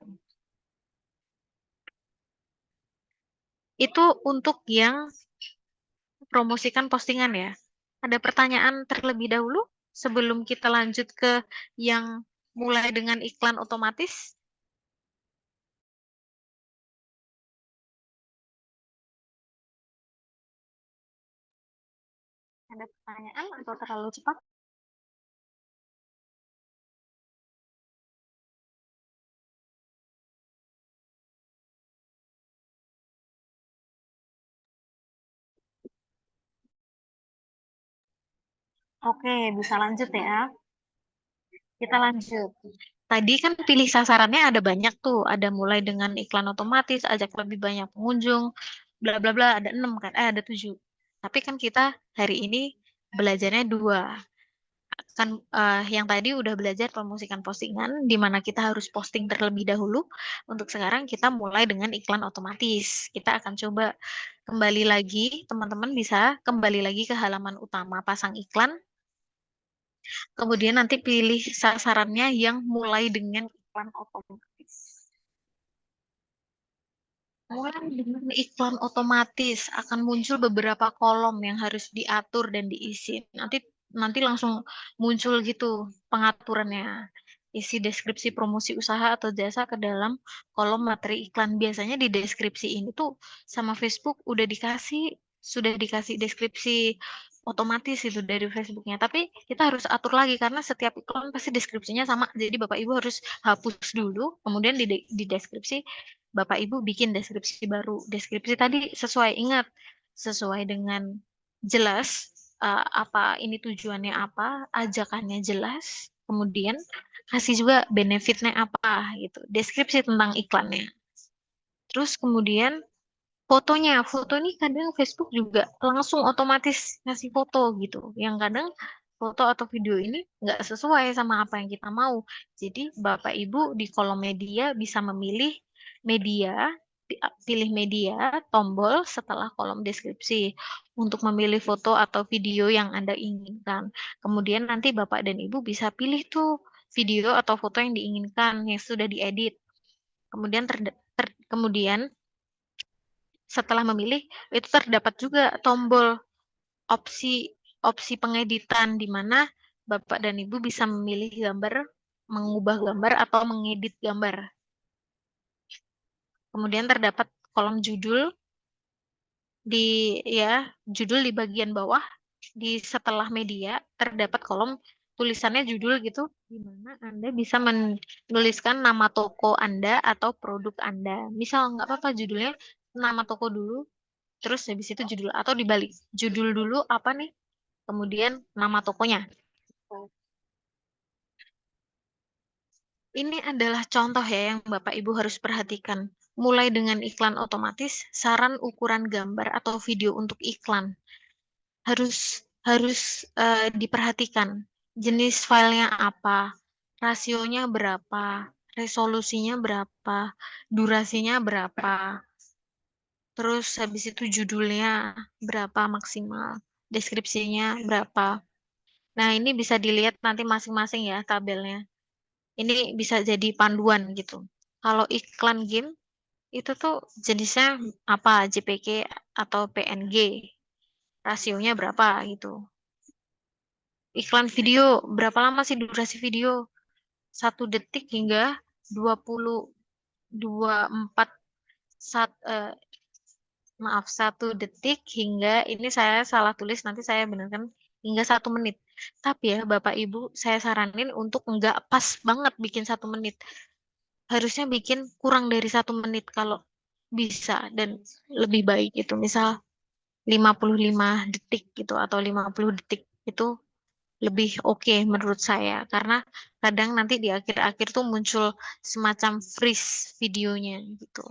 Itu untuk yang promosikan postingan ya. Ada pertanyaan terlebih dahulu sebelum kita lanjut ke yang mulai dengan iklan otomatis? Ada pertanyaan atau terlalu cepat? Oke, bisa lanjut ya. Kita lanjut. Tadi kan pilih sasarannya ada banyak tuh. Ada mulai dengan iklan otomatis, ajak lebih banyak pengunjung, bla bla bla, ada 6 kan? Ada 7. Tapi kan kita hari ini belajarnya 2. Kan yang tadi udah belajar promosikan postingan, di mana kita harus posting terlebih dahulu. Untuk sekarang kita mulai dengan iklan otomatis. Kita akan coba kembali lagi, teman-teman bisa kembali lagi ke halaman utama pasang iklan. Kemudian nanti pilih sasarannya yang mulai dengan iklan otomatis. Mulai dengan iklan otomatis akan muncul beberapa kolom yang harus diatur dan diisi. Nanti langsung muncul gitu pengaturannya. Isi deskripsi promosi usaha atau jasa ke dalam kolom materi iklan. Biasanya di deskripsi ini tuh sama Facebook sudah dikasih deskripsi otomatis itu dari Facebooknya. Tapi kita harus atur lagi karena setiap iklan pasti deskripsinya sama. Jadi Bapak Ibu harus hapus dulu, kemudian di deskripsi Bapak Ibu bikin deskripsi baru. Deskripsi tadi sesuai dengan jelas apa ini tujuannya apa, ajakannya jelas, kemudian kasih juga benefitnya apa gitu. Deskripsi tentang iklannya. Terus kemudian foto ini kadang Facebook juga langsung otomatis ngasih foto gitu. Yang kadang foto atau video ini nggak sesuai sama apa yang kita mau. Jadi Bapak Ibu di kolom media bisa memilih media, pilih media, tombol setelah kolom deskripsi untuk memilih foto atau video yang Anda inginkan. Kemudian nanti Bapak dan Ibu bisa pilih tuh video atau foto yang diinginkan yang sudah diedit. Kemudian setelah memilih itu terdapat juga tombol opsi pengeditan di mana Bapak dan Ibu bisa memilih gambar, mengubah gambar atau mengedit gambar. Kemudian terdapat kolom judul judul di bagian bawah di setelah media terdapat kolom tulisannya judul gitu di mana Anda bisa menuliskan nama toko Anda atau produk Anda. Misal nggak apa-apa judulnya nama toko dulu, terus habis itu judul atau dibalik. Judul dulu apa nih? Kemudian nama tokonya. Ini adalah contoh ya yang Bapak Ibu harus perhatikan. Mulai dengan iklan otomatis, saran ukuran gambar atau video untuk iklan harus diperhatikan. Jenis filenya apa, rasionya berapa, resolusinya berapa, durasinya berapa, terus habis itu judulnya berapa maksimal, deskripsinya berapa. Nah, ini bisa dilihat nanti masing-masing ya tabelnya. Ini bisa jadi panduan gitu. Kalau iklan game itu tuh jenisnya apa, JPG atau PNG, rasionya berapa gitu. Iklan video, berapa lama sih durasi video? 1 detik hingga 24 maaf 1 detik hingga ini saya salah tulis nanti saya benarkan hingga 1 menit. Tapi ya Bapak Ibu saya saranin untuk enggak pas banget bikin 1 menit. Harusnya bikin kurang dari 1 menit kalau bisa dan lebih baik itu misal 55 detik gitu atau 50 detik itu lebih oke menurut saya karena kadang nanti di akhir-akhir tuh muncul semacam freeze videonya gitu.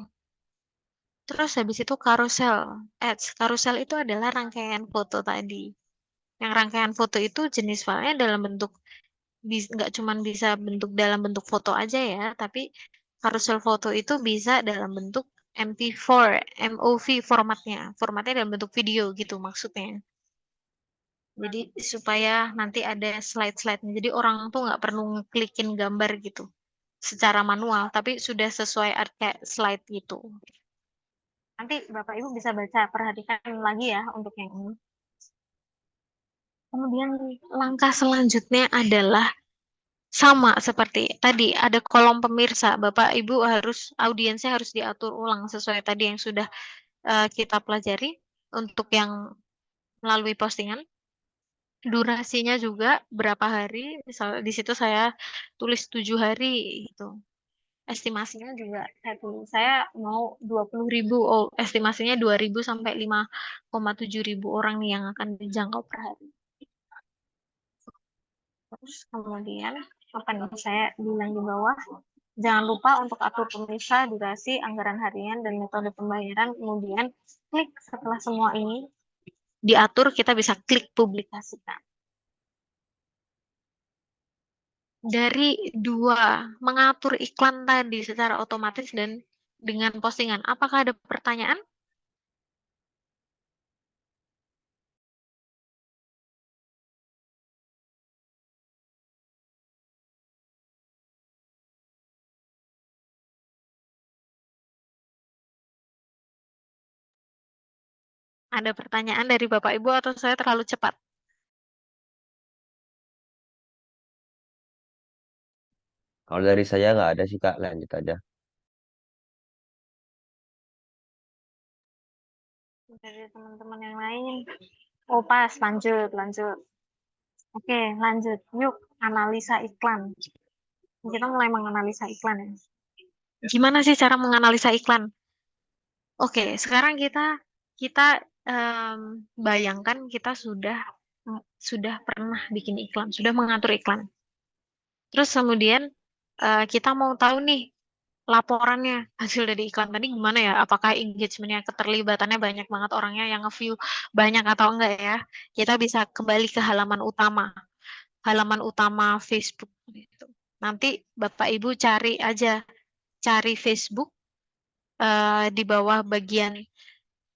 Terus habis itu carousel ads. Carousel itu adalah rangkaian foto tadi. Yang rangkaian foto itu jenis filenya dalam bentuk nggak cuma bisa bentuk dalam bentuk foto aja ya, tapi carousel foto itu bisa dalam bentuk MP4, MOV formatnya. Formatnya dalam bentuk video gitu maksudnya. Jadi supaya nanti ada slide-slide-nya. Jadi orang tuh nggak perlu ngeklikin gambar gitu secara manual, tapi sudah sesuai kayak slide gitu. Nanti Bapak Ibu bisa baca, perhatikan lagi ya untuk yang ini. Kemudian langkah selanjutnya adalah sama seperti tadi, ada kolom pemirsa. Bapak Ibu audiensnya harus diatur ulang sesuai tadi yang sudah kita pelajari untuk yang melalui postingan. Durasinya juga berapa hari, misal di situ saya tulis 7 hari gitu. Estimasinya juga saya mau 20.000, estimasinya 2.000 sampai 5,7 ribu orang nih yang akan dijangkau per hari. Terus kemudian apa nih saya bilang di bawah, jangan lupa untuk atur pemirsa, durasi, anggaran harian, dan metode pembayaran. Kemudian klik setelah semua ini diatur, kita bisa klik publikasikan. Dari 2 mengatur iklan tadi secara otomatis dan dengan postingan, apakah ada pertanyaan? Ada pertanyaan dari Bapak Ibu atau saya terlalu cepat?
Kalau dari saya nggak ada sih Kak, lanjut aja.
Dari teman-teman yang lain. Oh pas, lanjut. Oke, lanjut. Yuk, analisa iklan. Kita mulai menganalisa iklan ya. Gimana sih cara menganalisa iklan? Oke, sekarang kita bayangkan kita sudah pernah bikin iklan, sudah mengatur iklan. Terus kemudian kita mau tahu nih laporannya hasil dari iklan tadi gimana ya? Apakah engagementnya, keterlibatannya banyak banget orangnya yang nge-view banyak atau enggak ya? Kita bisa kembali ke halaman utama Facebook gitu. Nanti Bapak Ibu cari Facebook di bawah bagian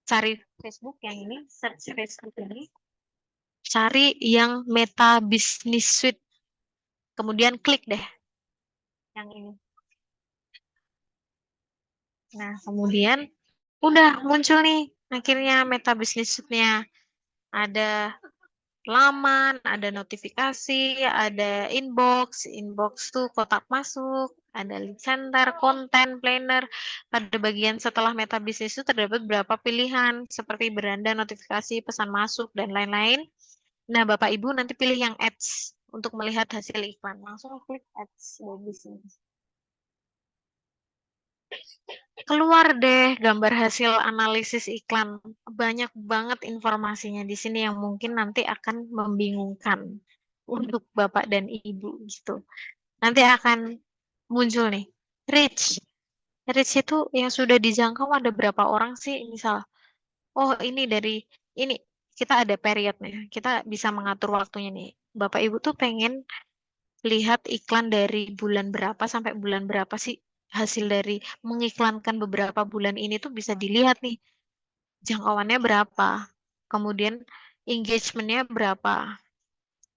cari Facebook yang ini, search Facebook ini, cari yang Meta Business Suite, kemudian klik deh yang ini. Nah, kemudian udah muncul nih akhirnya Meta Business Suite-nya. Ada laman, ada notifikasi, ada inbox tuh kotak masuk, ada lead center, konten, planner. Pada bagian setelah Meta Business itu terdapat beberapa pilihan seperti beranda, notifikasi, pesan masuk, dan lain-lain. Nah, Bapak Ibu nanti pilih yang ads untuk melihat hasil iklan. Langsung klik ads di sini. Keluar deh gambar hasil analisis iklan. Banyak banget informasinya di sini yang mungkin nanti akan membingungkan untuk Bapak dan Ibu gitu. Nanti akan muncul nih, reach. Reach itu yang sudah dijangkau ada berapa orang sih? Misal, oh ini dari ini kita ada periodnya, kita bisa mengatur waktunya nih. Bapak Ibu tuh pengen lihat iklan dari bulan berapa sampai bulan berapa sih, hasil dari mengiklankan beberapa bulan ini tuh bisa dilihat nih jangkauannya berapa, kemudian engagementnya berapa,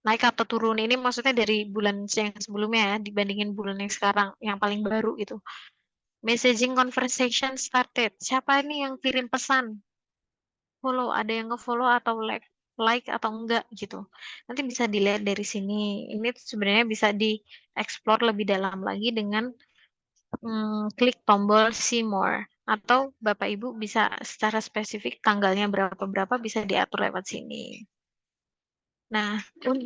naik atau turun. Ini maksudnya dari bulan yang sebelumnya ya dibandingin bulan yang sekarang yang paling baru gitu. Messaging conversation started, siapa nih yang kirim pesan, follow, ada yang nge-follow atau like atau enggak gitu. Nanti bisa dilihat dari sini. Ini sebenarnya bisa dieksplor lebih dalam lagi dengan klik tombol see more, atau Bapak Ibu bisa secara spesifik tanggalnya berapa bisa diatur lewat sini. Nah,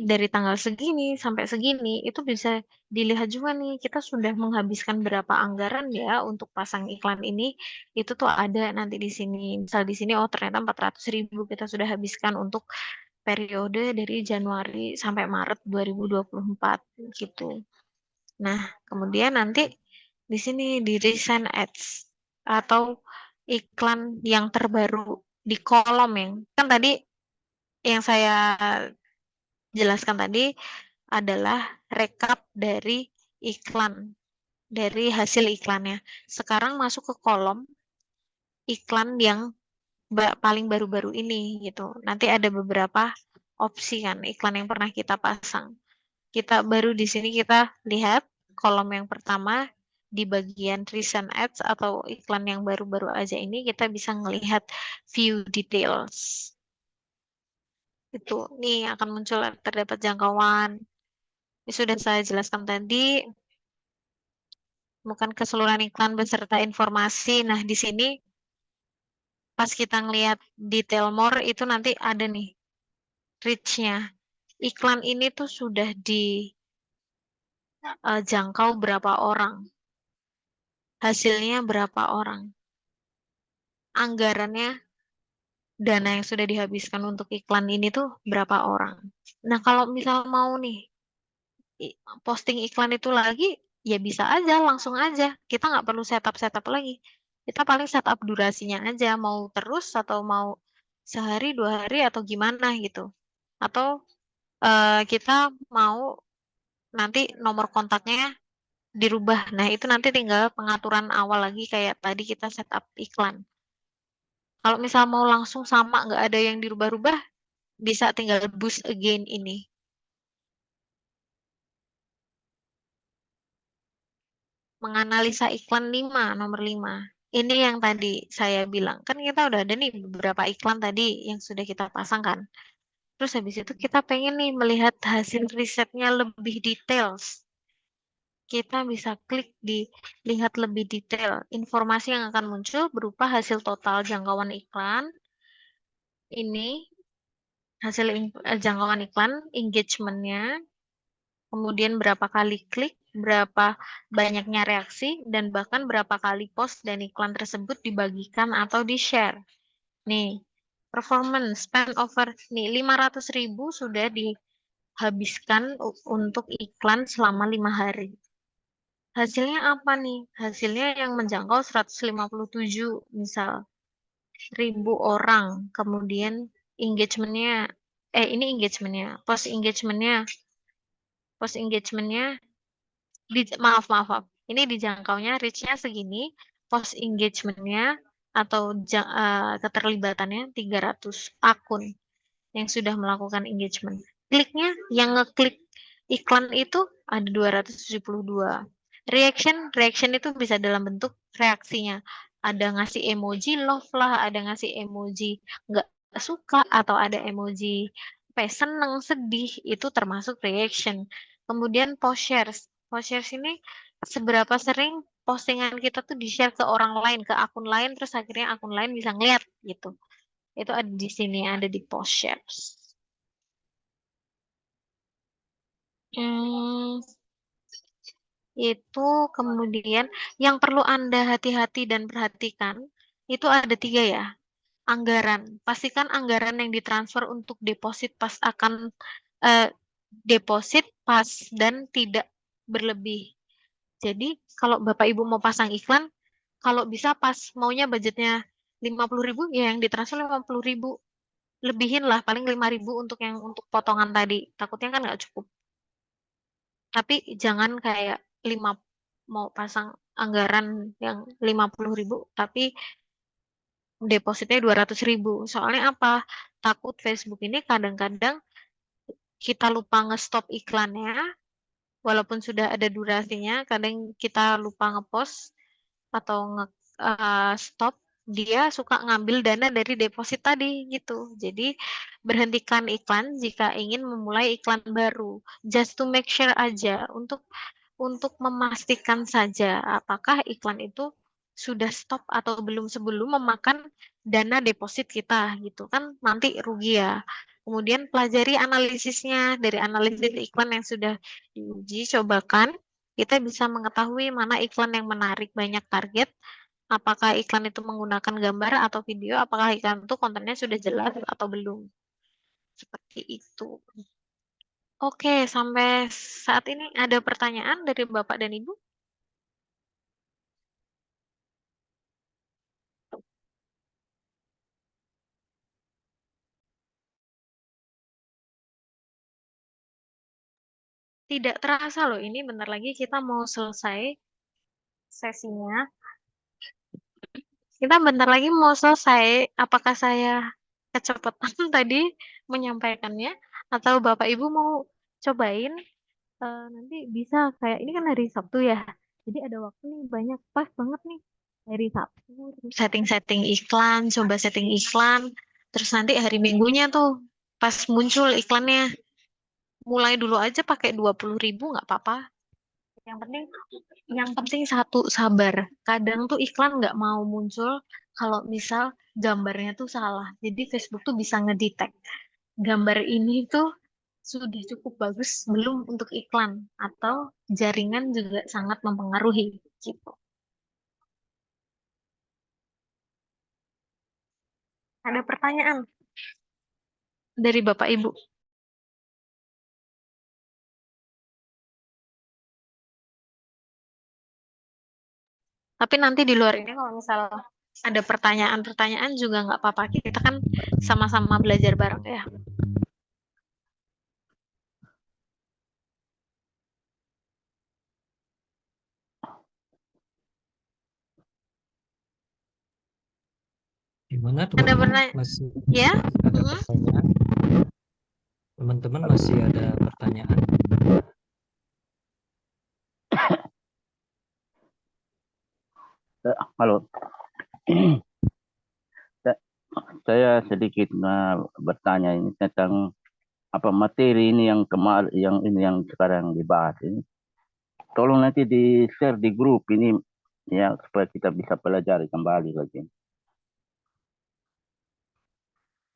dari tanggal segini sampai segini itu bisa dilihat juga nih kita sudah menghabiskan berapa anggaran ya untuk pasang iklan ini. Itu tuh ada nanti di sini. Misal di sini oh ternyata 400.000 kita sudah habiskan untuk periode dari Januari sampai Maret 2024 gitu. Nah, kemudian nanti di sini di recent ads atau iklan yang terbaru di kolom yang kan tadi yang saya jelaskan tadi adalah rekap dari iklan, dari hasil iklannya. Sekarang masuk ke kolom iklan yang paling baru-baru ini gitu. Nanti ada beberapa opsi kan iklan yang pernah kita pasang. Kita baru di sini kita lihat kolom yang pertama di bagian recent ads atau iklan yang baru-baru aja ini kita bisa melihat view details. Itu nih akan muncul terdapat jangkauan. Ini sudah saya jelaskan tadi. Bukan keseluruhan iklan beserta informasi. Nah, di sini pas kita ngelihat detail more itu nanti ada nih reach-nya. Iklan ini tuh sudah dijangkau berapa orang. Hasilnya berapa orang. Anggarannya, dana yang sudah dihabiskan untuk iklan ini tuh berapa orang. Nah, kalau misal mau nih posting iklan itu lagi, ya bisa aja, langsung aja. Kita nggak perlu setup lagi. Kita paling setup durasinya aja, mau terus atau mau sehari, 2 hari atau gimana gitu. Atau kita mau nanti nomor kontaknya dirubah. Nah, itu nanti tinggal pengaturan awal lagi kayak tadi kita setup iklan. Kalau misal mau langsung sama, nggak ada yang dirubah-rubah, bisa tinggal boost again ini. Menganalisa iklan 5, nomor 5. Ini yang tadi saya bilang. Kan kita udah ada nih beberapa iklan tadi yang sudah kita pasang kan. Terus habis itu kita pengen nih melihat hasil risetnya lebih details. Kita bisa klik di lihat lebih detail. Informasi yang akan muncul berupa hasil total jangkauan iklan. Ini hasil jangkauan iklan, engagement-nya, kemudian berapa kali klik, berapa banyaknya reaksi, dan bahkan berapa kali post dan iklan tersebut dibagikan atau di-share. Nih, performance spend over nih 500.000 sudah dihabiskan untuk iklan selama 5 hari. Hasilnya apa nih? Hasilnya yang menjangkau 157 misal ribu orang. Kemudian engagementnya, ini engagementnya, post engagementnya, maaf. Ini dijangkaunya reach-nya segini, post engagement-nya atau keterlibatannya 300 akun yang sudah melakukan engagement. Kliknya yang ngeklik iklan itu ada 272. Reaction itu bisa dalam bentuk reaksinya. Ada ngasih emoji love lah, ada ngasih emoji nggak suka, atau ada emoji seneng, sedih, itu termasuk reaction. Kemudian post shares. Post shares ini seberapa sering postingan kita tuh di-share ke orang lain, ke akun lain, terus akhirnya akun lain bisa ngeliat gitu. Itu ada di sini, ada di post shares. Itu kemudian yang perlu Anda hati-hati dan perhatikan, itu ada 3 ya. Anggaran. Pastikan anggaran yang ditransfer untuk deposit pas akan deposit pas dan tidak berlebih. Jadi kalau Bapak Ibu mau pasang iklan, kalau bisa pas maunya budgetnya 50.000 ya yang ditransfer 50.000. Lebihin lah paling 5.000 untuk yang untuk potongan tadi. Takutnya kan nggak cukup. Tapi jangan kayak mau pasang anggaran yang 50.000 tapi depositnya 200.000. Soalnya apa? Takut Facebook ini kadang-kadang kita lupa nge-stop iklannya, walaupun sudah ada durasinya, kadang kita lupa nge-post atau stop, dia suka ngambil dana dari deposit tadi gitu. Jadi berhentikan iklan jika ingin memulai iklan baru. Just to make sure aja untuk memastikan saja apakah iklan itu sudah stop atau belum sebelum memakan dana deposit kita gitu kan nanti rugi ya. Kemudian pelajari analisisnya dari analisis iklan yang sudah diuji, cobakan kita bisa mengetahui mana iklan yang menarik banyak target, apakah iklan itu menggunakan gambar atau video, apakah iklan itu kontennya sudah jelas atau belum. Seperti itu. Oke, sampai saat ini ada pertanyaan dari Bapak dan Ibu? Tidak terasa loh, ini bentar lagi kita mau selesai sesinya. Kita bentar lagi mau selesai. Apakah saya kecepatan tadi menyampaikannya? Atau Bapak Ibu mau cobain? Nanti bisa kayak, ini kan hari Sabtu ya. Jadi ada waktu nih banyak, pas banget nih. Hari Sabtu, setting-setting iklan, coba setting iklan. Terus nanti hari Minggunya tuh, pas muncul iklannya, mulai dulu aja pakai 20.000 nggak apa-apa. Yang penting satu sabar. Kadang tuh iklan nggak mau muncul kalau misal gambarnya tuh salah. Jadi Facebook tuh bisa ngedetect gambar ini tuh sudah cukup bagus belum untuk iklan atau jaringan juga sangat mempengaruhi gitu. Ada pertanyaan dari Bapak Ibu? Tapi nanti di luar ini kalau misal ada pertanyaan-pertanyaan juga nggak apa-apa. Kita kan sama-sama belajar bareng ya.
Gimana
Ada
teman-teman
pertanyaan?
masih
Ya?
ada pertanyaan? Teman-teman masih ada pertanyaan?
Halo. Saya sedikit bertanya ini tentang apa materi ini yang yang sekarang dibahas ini. Tolong nanti di-share di grup ini ya supaya kita bisa pelajari kembali lagi.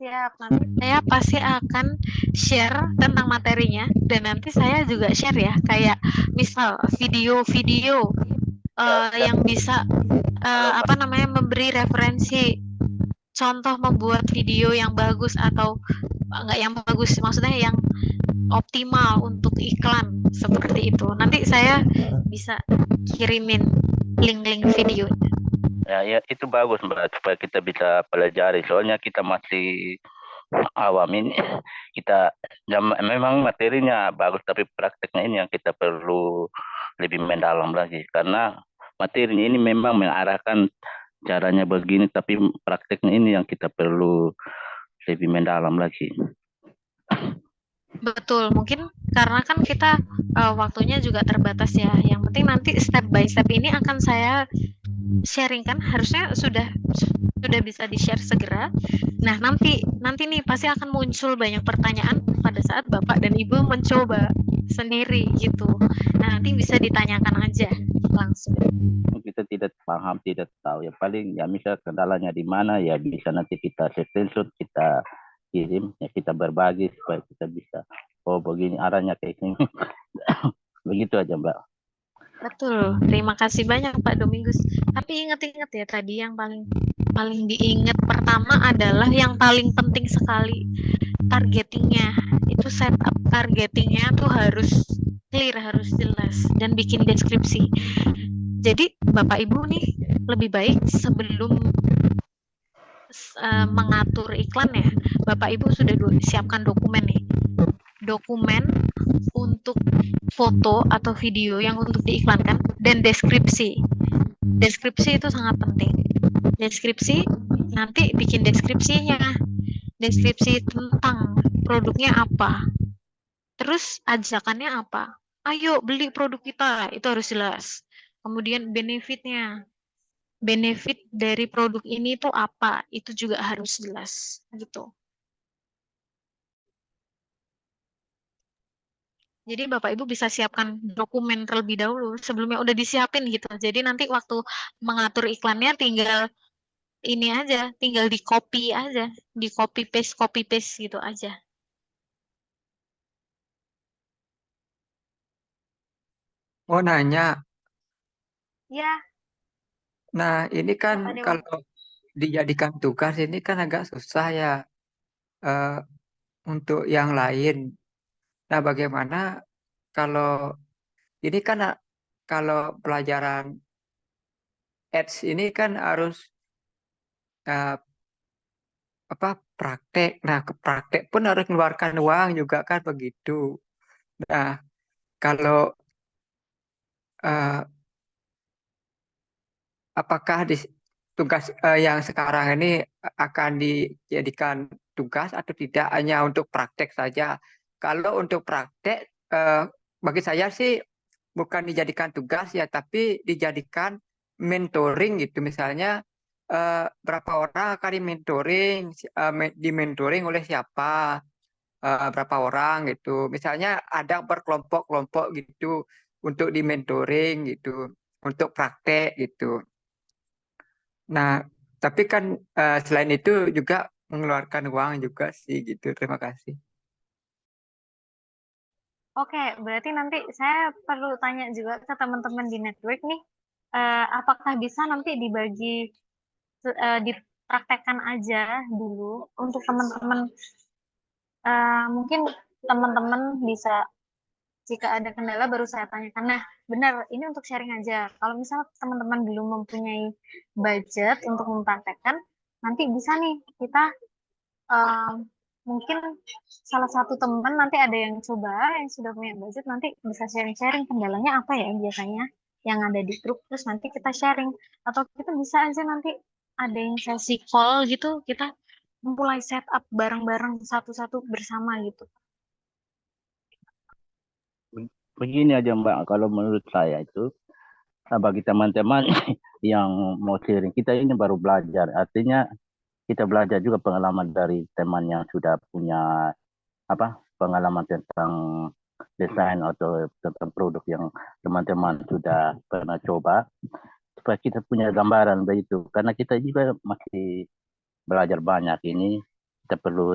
Siap, nanti saya pasti akan share tentang materinya dan nanti saya juga share ya kayak misal video-video yang bisa memberi referensi contoh membuat video yang bagus atau enggak yang bagus, maksudnya yang optimal untuk iklan seperti itu. Nanti saya bisa kirimin link-link videonya.
Ya itu bagus Mbak supaya kita bisa pelajari. Soalnya kita masih awam ini. Kita memang materinya bagus tapi prakteknya ini yang kita perlu lebih mendalam lagi karena materinya ini memang mengarahkan caranya begini tapi prakteknya ini yang kita perlu lebih mendalam lagi.
Betul, mungkin karena kan kita waktunya juga terbatas ya. Yang penting nanti step by step ini akan saya sharingkan, harusnya sudah bisa di-share segera. Nah, nanti nih pasti akan muncul banyak pertanyaan pada saat Bapak dan Ibu mencoba sendiri gitu. Nah, nanti bisa ditanyakan aja langsung.
Kita tidak paham, tidak tahu ya paling ya misal kendalanya di mana ya bisa nanti kita screenshot, kita kirim ya kita berbagi supaya kita bisa begini arahnya kayak gini. Begitu aja Mbak.
Betul, terima kasih banyak Pak Domingus. Tapi ingat-ingat ya tadi yang paling diingat pertama adalah yang paling penting sekali targetingnya. Itu setup targetingnya tuh harus clear, harus jelas, dan bikin deskripsi. Jadi Bapak Ibu nih lebih baik sebelum mengatur iklan ya, Bapak Ibu sudah siapkan dokumen nih. Dokumen untuk foto atau video yang untuk diiklankan dan deskripsi. Deskripsi itu sangat penting. Deskripsi, nanti bikin deskripsinya. Deskripsi tentang produknya apa. Terus ajakannya apa? Ayo beli produk kita, itu harus jelas. Kemudian benefitnya. Benefit dari produk ini tuh apa? Itu juga harus jelas gitu. Jadi Bapak Ibu bisa siapkan dokumen terlebih dahulu sebelumnya udah disiapin gitu. Jadi nanti waktu mengatur iklannya tinggal ini aja, tinggal di copy aja, di copy paste gitu aja.
Mau nanya,
Ya,
nah ini kan
Bapak Dewa.
kalau dijadikan tugas ini kan agak susah ya untuk yang lain. Nah, bagaimana kalau ini kan kalau pelajaran Ads ini kan harus eh, apa praktek. Nah, ke praktek pun harus mengeluarkan uang juga kan begitu. Nah, kalau eh, apakah di tugas yang sekarang ini akan dijadikan tugas atau tidak hanya untuk praktek saja? Kalau untuk praktek, bagi saya sih bukan dijadikan tugas ya, tapi dijadikan mentoring gitu. Misalnya berapa orang akan dimentoring, dimentoring oleh siapa, berapa orang gitu. Misalnya ada berkelompok-kelompok gitu untuk dimentoring gitu, untuk praktek gitu. Nah, tapi kan selain itu juga mengeluarkan uang juga sih gitu. Terima kasih.
Oke, berarti nanti saya perlu tanya juga ke teman-teman di network nih, apakah bisa nanti dibagi, dipraktekkan aja dulu untuk teman-teman, mungkin teman-teman bisa, jika ada kendala baru saya tanyakan. Nah, benar, ini untuk sharing aja. Kalau misalnya teman-teman belum mempunyai budget untuk mempraktekkan, nanti bisa nih kita mungkin salah satu teman nanti ada yang coba yang sudah punya budget nanti bisa sharing-sharing kendalanya apa ya biasanya yang ada di grup terus nanti kita sharing atau kita bisa aja nanti ada yang sesi call gitu kita mulai setup bareng-bareng satu-satu bersama gitu.
Begini aja Mbak, kalau menurut saya itu bagi teman-teman yang mau sharing, kita ini baru belajar. Artinya kita belajar juga pengalaman dari teman yang sudah punya pengalaman tentang desain atau tentang produk yang teman-teman sudah pernah coba, supaya kita punya gambaran begitu. Karena kita juga masih belajar banyak ini, kita perlu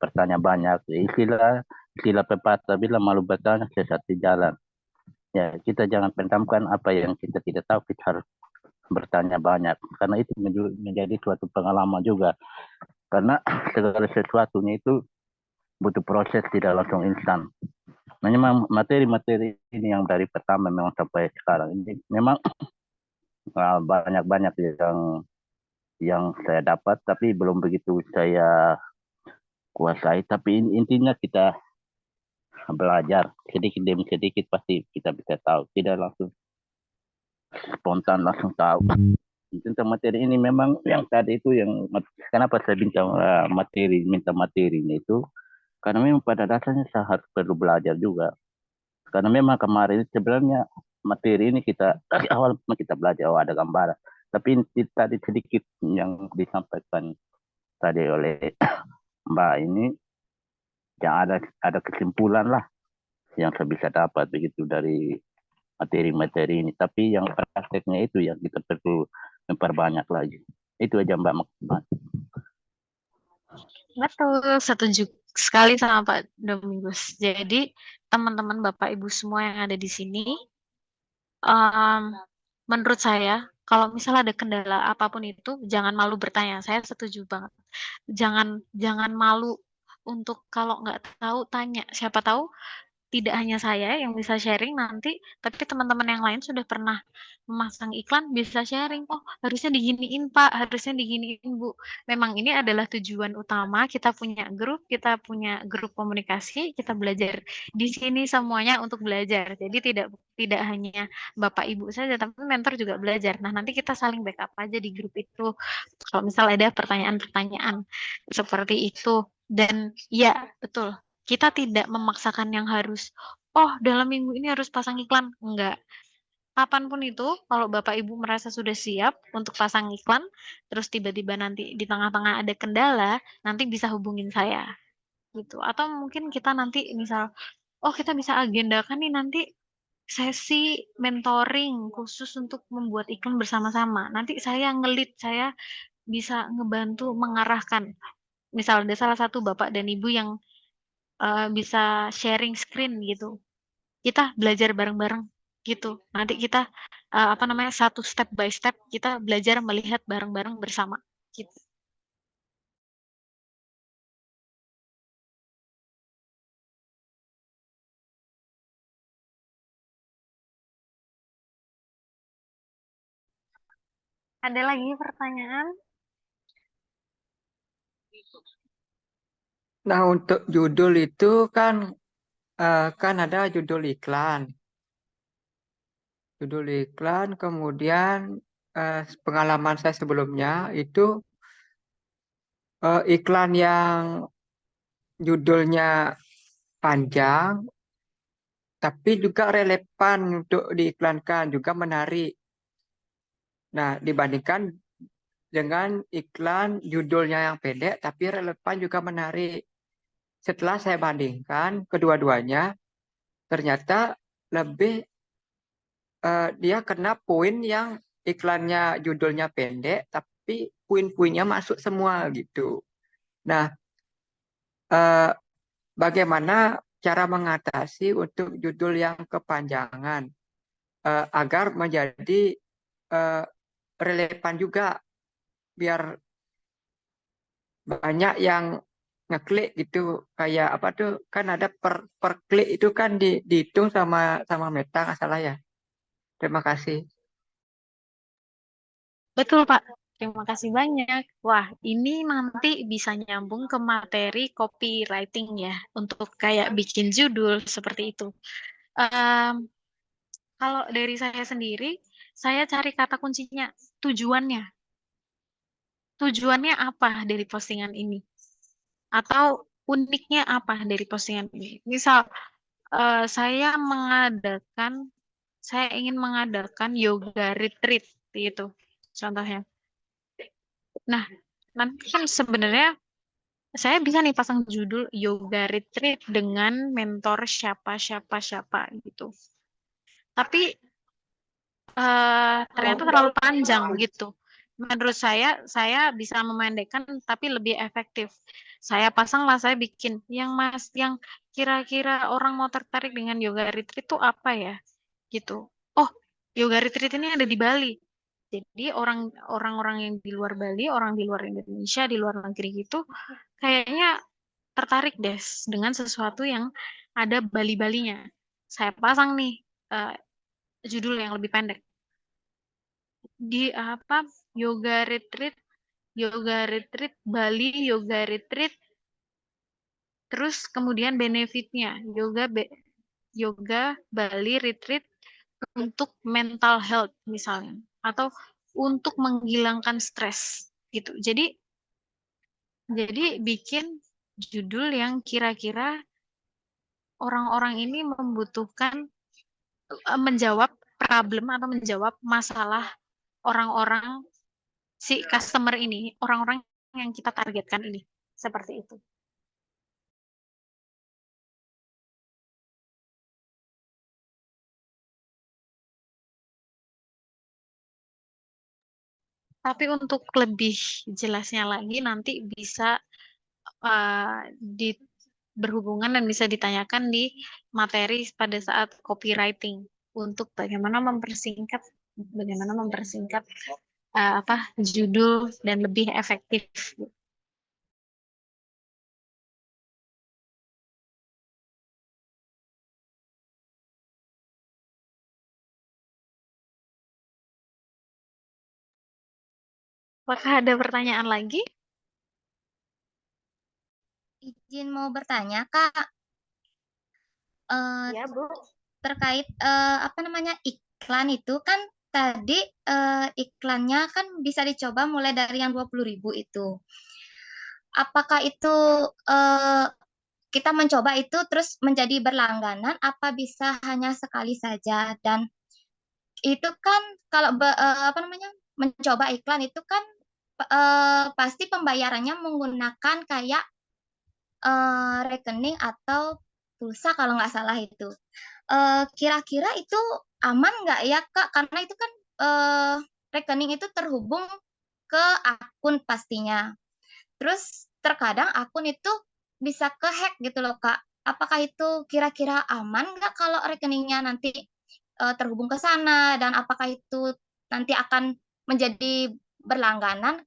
bertanya banyak. Istilah pepatah bilang malu bertanya sesat di jalan. Ya, kita jangan pendamkan apa yang kita tidak tahu, kita harus bertanya banyak. Karena itu menjadi suatu pengalaman juga. Karena segala sesuatunya itu butuh proses, tidak langsung instan. Nah, memang materi-materi ini yang dari pertama memang sampai sekarang ini memang banyak-banyak yang saya dapat, tapi belum begitu saya kuasai. Tapi intinya kita belajar sedikit demi sedikit, pasti kita bisa tahu. Tidak langsung spontan langsung tahu. Tentang materi ini memang yang tadi itu yang kenapa saya minta materinya itu karena memang pada dasarnya saya harus perlu belajar juga. Karena memang kemarin sebenarnya materi ini kita dari awal kita belajar ada gambaran. Tapi tadi sedikit yang disampaikan tadi oleh Mbak ini, yang ada kesimpulan lah yang saya bisa dapat begitu dari materi-materi ini. Tapi yang prakteknya itu yang kita perlu memperbanyak lagi. Itu aja Mbak maksudnya.
Betul, setuju sekali sama Pak Domingus. Jadi teman-teman Bapak Ibu semua yang ada di sini, menurut saya kalau misalnya ada kendala apapun itu jangan malu bertanya. Saya setuju banget. Jangan malu untuk kalau nggak tahu tanya. Siapa tahu tidak hanya saya yang bisa sharing nanti, tapi teman-teman yang lain sudah pernah memasang iklan bisa sharing, "Oh, harusnya diginiin, Pak, harusnya diginiin, Bu." Memang ini adalah tujuan utama kita punya grup komunikasi, kita belajar di sini semuanya untuk belajar. Jadi tidak tidak hanya Bapak Ibu saja, tapi mentor juga belajar. Nah, nanti kita saling backup aja di grup itu. Kalau misal ada pertanyaan-pertanyaan seperti itu. Dan ya, betul. Kita tidak memaksakan yang harus, oh dalam minggu ini harus pasang iklan. Enggak. Kapanpun itu, kalau Bapak Ibu merasa sudah siap untuk pasang iklan, terus tiba-tiba nanti di tengah-tengah ada kendala, nanti bisa hubungin saya. Gitu. Atau mungkin kita nanti misal, oh kita bisa agendakan nih nanti sesi mentoring khusus untuk membuat iklan bersama-sama. Nanti saya ngelit, saya bisa ngebantu mengarahkan. Misal ada salah satu Bapak dan Ibu yang bisa sharing screen gitu. Kita belajar bareng-bareng gitu. Nanti kita satu step by step kita belajar melihat bareng-bareng bersama gitu. Ada lagi pertanyaan?
Nah, untuk judul itu kan ada judul iklan. Judul iklan, kemudian pengalaman saya sebelumnya itu iklan yang judulnya panjang, tapi juga relevan untuk diiklankan, juga menarik. Nah, dibandingkan dengan iklan judulnya yang pendek, tapi relevan juga menarik. Setelah saya bandingkan kedua-duanya, ternyata lebih dia kena poin yang iklannya judulnya pendek, tapi poin-poinnya masuk semua gitu. Nah, bagaimana cara mengatasi untuk judul yang kepanjangan agar menjadi relevan juga, biar banyak yang ngeklik gitu, kayak apa tuh, kan ada per klik itu kan dihitung sama Meta nggak salah ya. Terima kasih.
Betul, Pak. Terima kasih banyak. Wah, ini nanti bisa nyambung ke materi copywriting ya, untuk kayak bikin judul seperti itu. Kalau dari saya sendiri, saya cari kata kuncinya, tujuannya. Tujuannya apa dari postingan ini? Atau uniknya apa dari postingan ini? Misal, saya ingin mengadakan yoga retreat gitu, contohnya. Nah, nanti kan sebenarnya saya bisa nih pasang judul yoga retreat dengan mentor siapa gitu. Tapi ternyata terlalu panjang gitu. Menurut saya bisa memendekkan tapi lebih efektif. Saya bikin yang kira-kira orang mau tertarik dengan yoga retreat itu apa ya? Gitu. Oh, yoga retreat ini ada di Bali. Jadi orang-orang yang di luar Bali, orang di luar Indonesia, di luar negeri gitu, kayaknya tertarik deh dengan sesuatu yang ada Bali-Balinya. Saya pasang nih judul yang lebih pendek. Di yoga retreat Bali, yoga retreat, terus kemudian benefitnya yoga Bali retreat untuk mental health misalnya, atau untuk menghilangkan stres gitu. Jadi bikin judul yang kira-kira orang-orang ini membutuhkan menjawab problem atau menjawab masalah orang-orang si customer ini, orang-orang yang kita targetkan ini. Seperti itu. Tapi untuk lebih jelasnya lagi nanti bisa berhubungan dan bisa ditanyakan di materi pada saat copywriting untuk bagaimana mempersingkat judul dan lebih efektif. Apakah ada pertanyaan lagi?
Izin mau bertanya, Kak.
Ya, Bu.
Terkait apa namanya iklan itu kan tadi iklannya kan bisa dicoba mulai dari yang 20.000 itu. Apakah itu kita mencoba itu terus menjadi berlangganan apa bisa hanya sekali saja? Dan itu kan kalau apa namanya mencoba iklan itu kan pasti pembayarannya menggunakan kayak rekening atau pulsa kalau nggak salah itu. Kira-kira itu aman nggak ya Kak? Karena itu kan rekening itu terhubung ke akun pastinya. Terus terkadang akun itu bisa kehack gitu loh Kak. Apakah itu kira-kira aman nggak kalau rekeningnya nanti terhubung ke sana, dan apakah itu nanti akan menjadi berlangganan?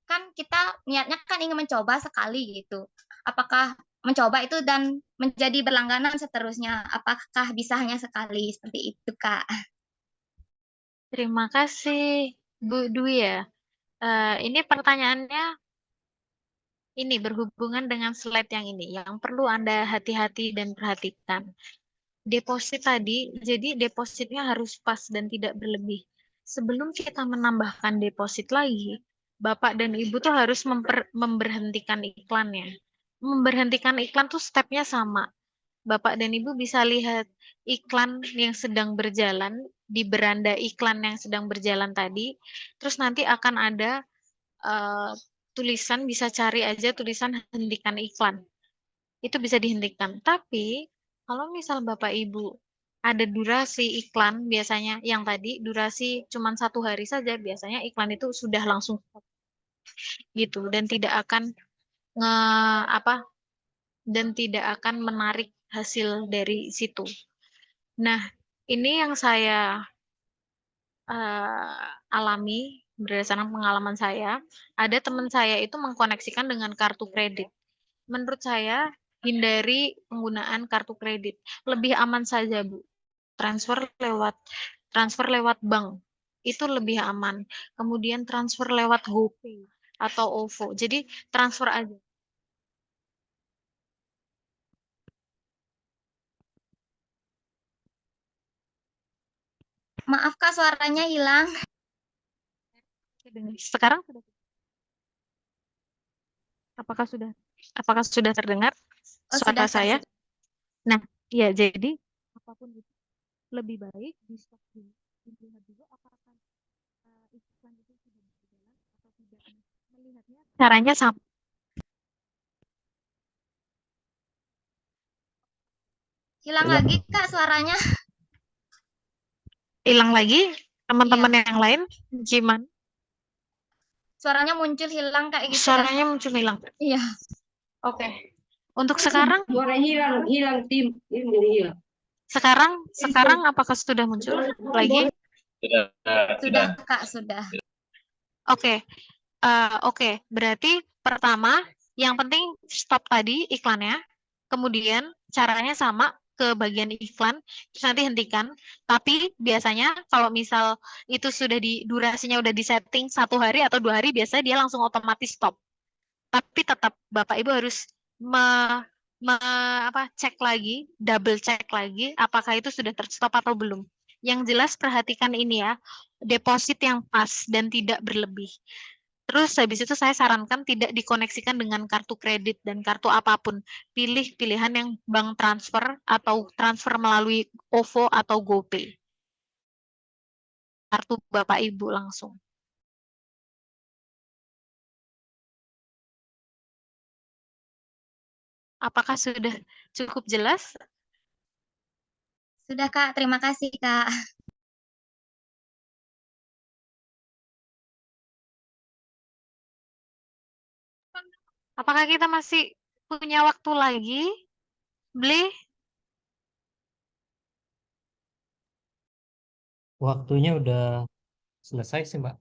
Kan kita niatnya kan ingin mencoba sekali gitu. Apakah mencoba itu dan menjadi berlangganan seterusnya? Apakah bisa hanya sekali seperti itu, Kak?
Terima kasih, Bu Dwi ya. Ini pertanyaannya ini berhubungan dengan slide yang ini, yang perlu Anda hati-hati dan perhatikan. Deposit tadi, jadi depositnya harus pas dan tidak berlebih. Sebelum kita menambahkan deposit lagi, Bapak dan Ibu tuh harus memberhentikan iklannya. Memberhentikan iklan tuh stepnya sama. Bapak dan Ibu bisa lihat iklan yang sedang berjalan, di beranda iklan yang sedang berjalan tadi, terus nanti akan ada tulisan, bisa cari aja tulisan hentikan iklan. Itu bisa dihentikan. Tapi kalau misal Bapak Ibu ada durasi iklan, biasanya yang tadi durasi cuma 1 hari saja, biasanya iklan itu sudah langsung stop gitu, dan tidak akan dan tidak akan menarik hasil dari situ. Nah, ini yang saya alami berdasarkan pengalaman saya. Ada teman saya itu mengkoneksikan dengan kartu kredit. Menurut saya, hindari penggunaan kartu kredit. Lebih aman saja, Bu. Transfer lewat bank. Itu lebih aman. Kemudian transfer lewat GoPay atau OVO. Jadi transfer aja.
Maaf Kak, suaranya hilang.
Sekarang sudah. Apakah sudah terdengar suara saya?
Sudah.
Nah, ya jadi apapun itu lebih baik di stop dulu. Dilihat dulu apakah iklan itu sudah berjalan atau tidak. Melihatnya caranya sama.
Hilang lagi Kak suaranya.
Hilang lagi? Teman-teman yang lain gimana?
Suaranya muncul hilang kayak gitu.
Suaranya muncul hilang.
Iya.
Oke. Untuk sekarang?
Suara hilang tim. Hilang.
Sekarang apakah sudah muncul lagi?
Sudah Kak, sudah.
Oke. Oke, berarti pertama yang penting stop tadi iklannya. Kemudian caranya sama ke bagian iklan, terus nanti hentikan. Tapi biasanya kalau misal itu sudah durasinya udah disetting 1 hari atau 2 hari, biasanya dia langsung otomatis stop. Tapi tetap Bapak Ibu harus cek lagi, double cek lagi apakah itu sudah terstop atau belum. Yang jelas perhatikan ini ya, deposit yang pas dan tidak berlebih. Terus habis itu saya sarankan tidak dikoneksikan dengan kartu kredit dan kartu apapun. Pilih pilihan yang bank transfer atau transfer melalui OVO atau GoPay. Kartu Bapak Ibu langsung. Apakah sudah cukup jelas?
Sudah Kak, terima kasih Kak.
Apakah kita masih punya waktu lagi? Beli?
Waktunya udah selesai sih, Mbak.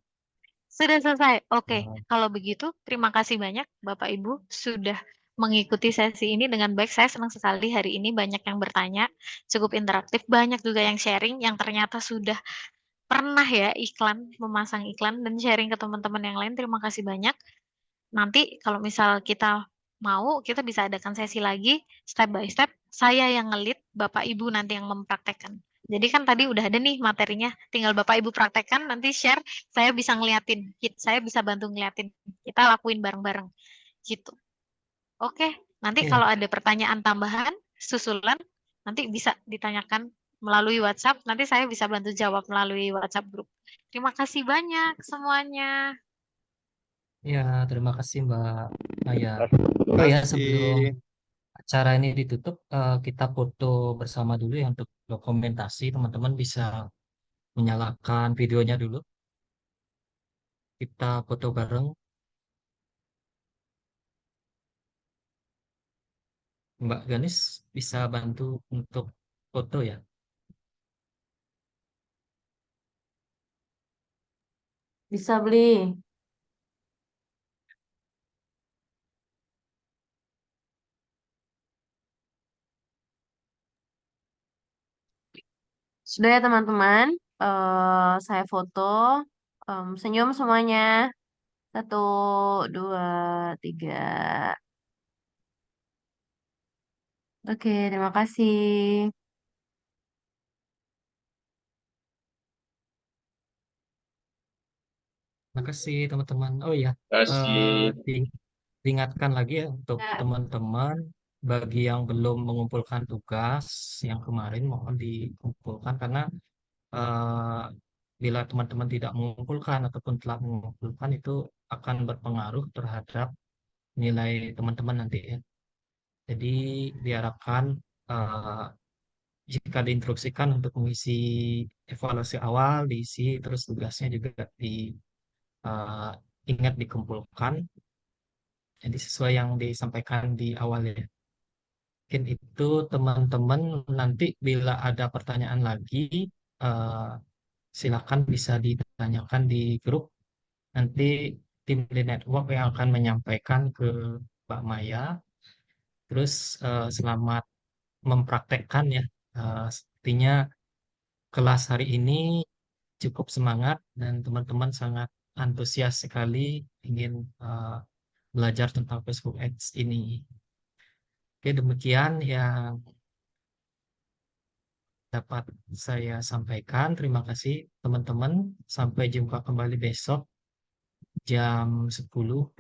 Sudah selesai. Oke, kalau begitu terima kasih banyak Bapak Ibu sudah mengikuti sesi ini dengan baik. Saya senang sekali hari ini banyak yang bertanya, cukup interaktif, banyak juga yang sharing yang ternyata sudah pernah ya memasang iklan dan sharing ke teman-teman yang lain. Terima kasih banyak. Nanti kalau misal kita mau, kita bisa adakan sesi lagi step by step. Saya yang ngelit, Bapak Ibu nanti yang mempraktekkan. Jadi kan tadi udah ada nih materinya, tinggal Bapak Ibu praktekkan, nanti share, saya bisa ngeliatin, saya bisa bantu ngeliatin, kita lakuin bareng-bareng, gitu. Oke, nanti
Iya,
kalau ada pertanyaan tambahan, susulan, nanti bisa ditanyakan melalui WhatsApp, nanti saya bisa bantu jawab melalui WhatsApp grup. Terima kasih banyak semuanya.
iya, terima kasih Mbak Maya.
Terima
Oh ya,
kasih.
sebelum acara ini ditutup, kita foto bersama dulu ya untuk dokumentasi. Teman-teman bisa menyalakan videonya dulu. Kita foto bareng. Mbak Ganis bisa bantu untuk foto ya.
Bisa beli. Sudah ya teman-teman. Saya foto. Senyum semuanya. 1, 2, 3. Oke, terima kasih.
Terima kasih teman-teman. Oh ya,
Kasih.
diingatkan lagi ya untuk
Ya.
teman-teman bagi yang belum mengumpulkan tugas yang kemarin mohon dikumpulkan karena eh, bila teman-teman tidak mengumpulkan ataupun telah mengumpulkan itu akan berpengaruh terhadap nilai teman-teman nanti ya. Jadi diharapkan eh, jika diinstruksikan untuk mengisi evaluasi awal, diisi terus tugasnya juga ingat dikumpulkan. Jadi sesuai yang disampaikan di awal ya. Mungkin itu teman-teman nanti bila ada pertanyaan lagi eh, silakan bisa ditanyakan di grup. Nanti tim di network yang akan menyampaikan ke Mbak Maya. Terus selamat mempraktekkan ya. Sepertinya kelas hari ini cukup semangat dan teman-teman sangat antusias sekali ingin belajar tentang Facebook Ads ini. Oke, demikian yang dapat saya sampaikan. Terima kasih teman-teman. Sampai jumpa kembali besok jam 10.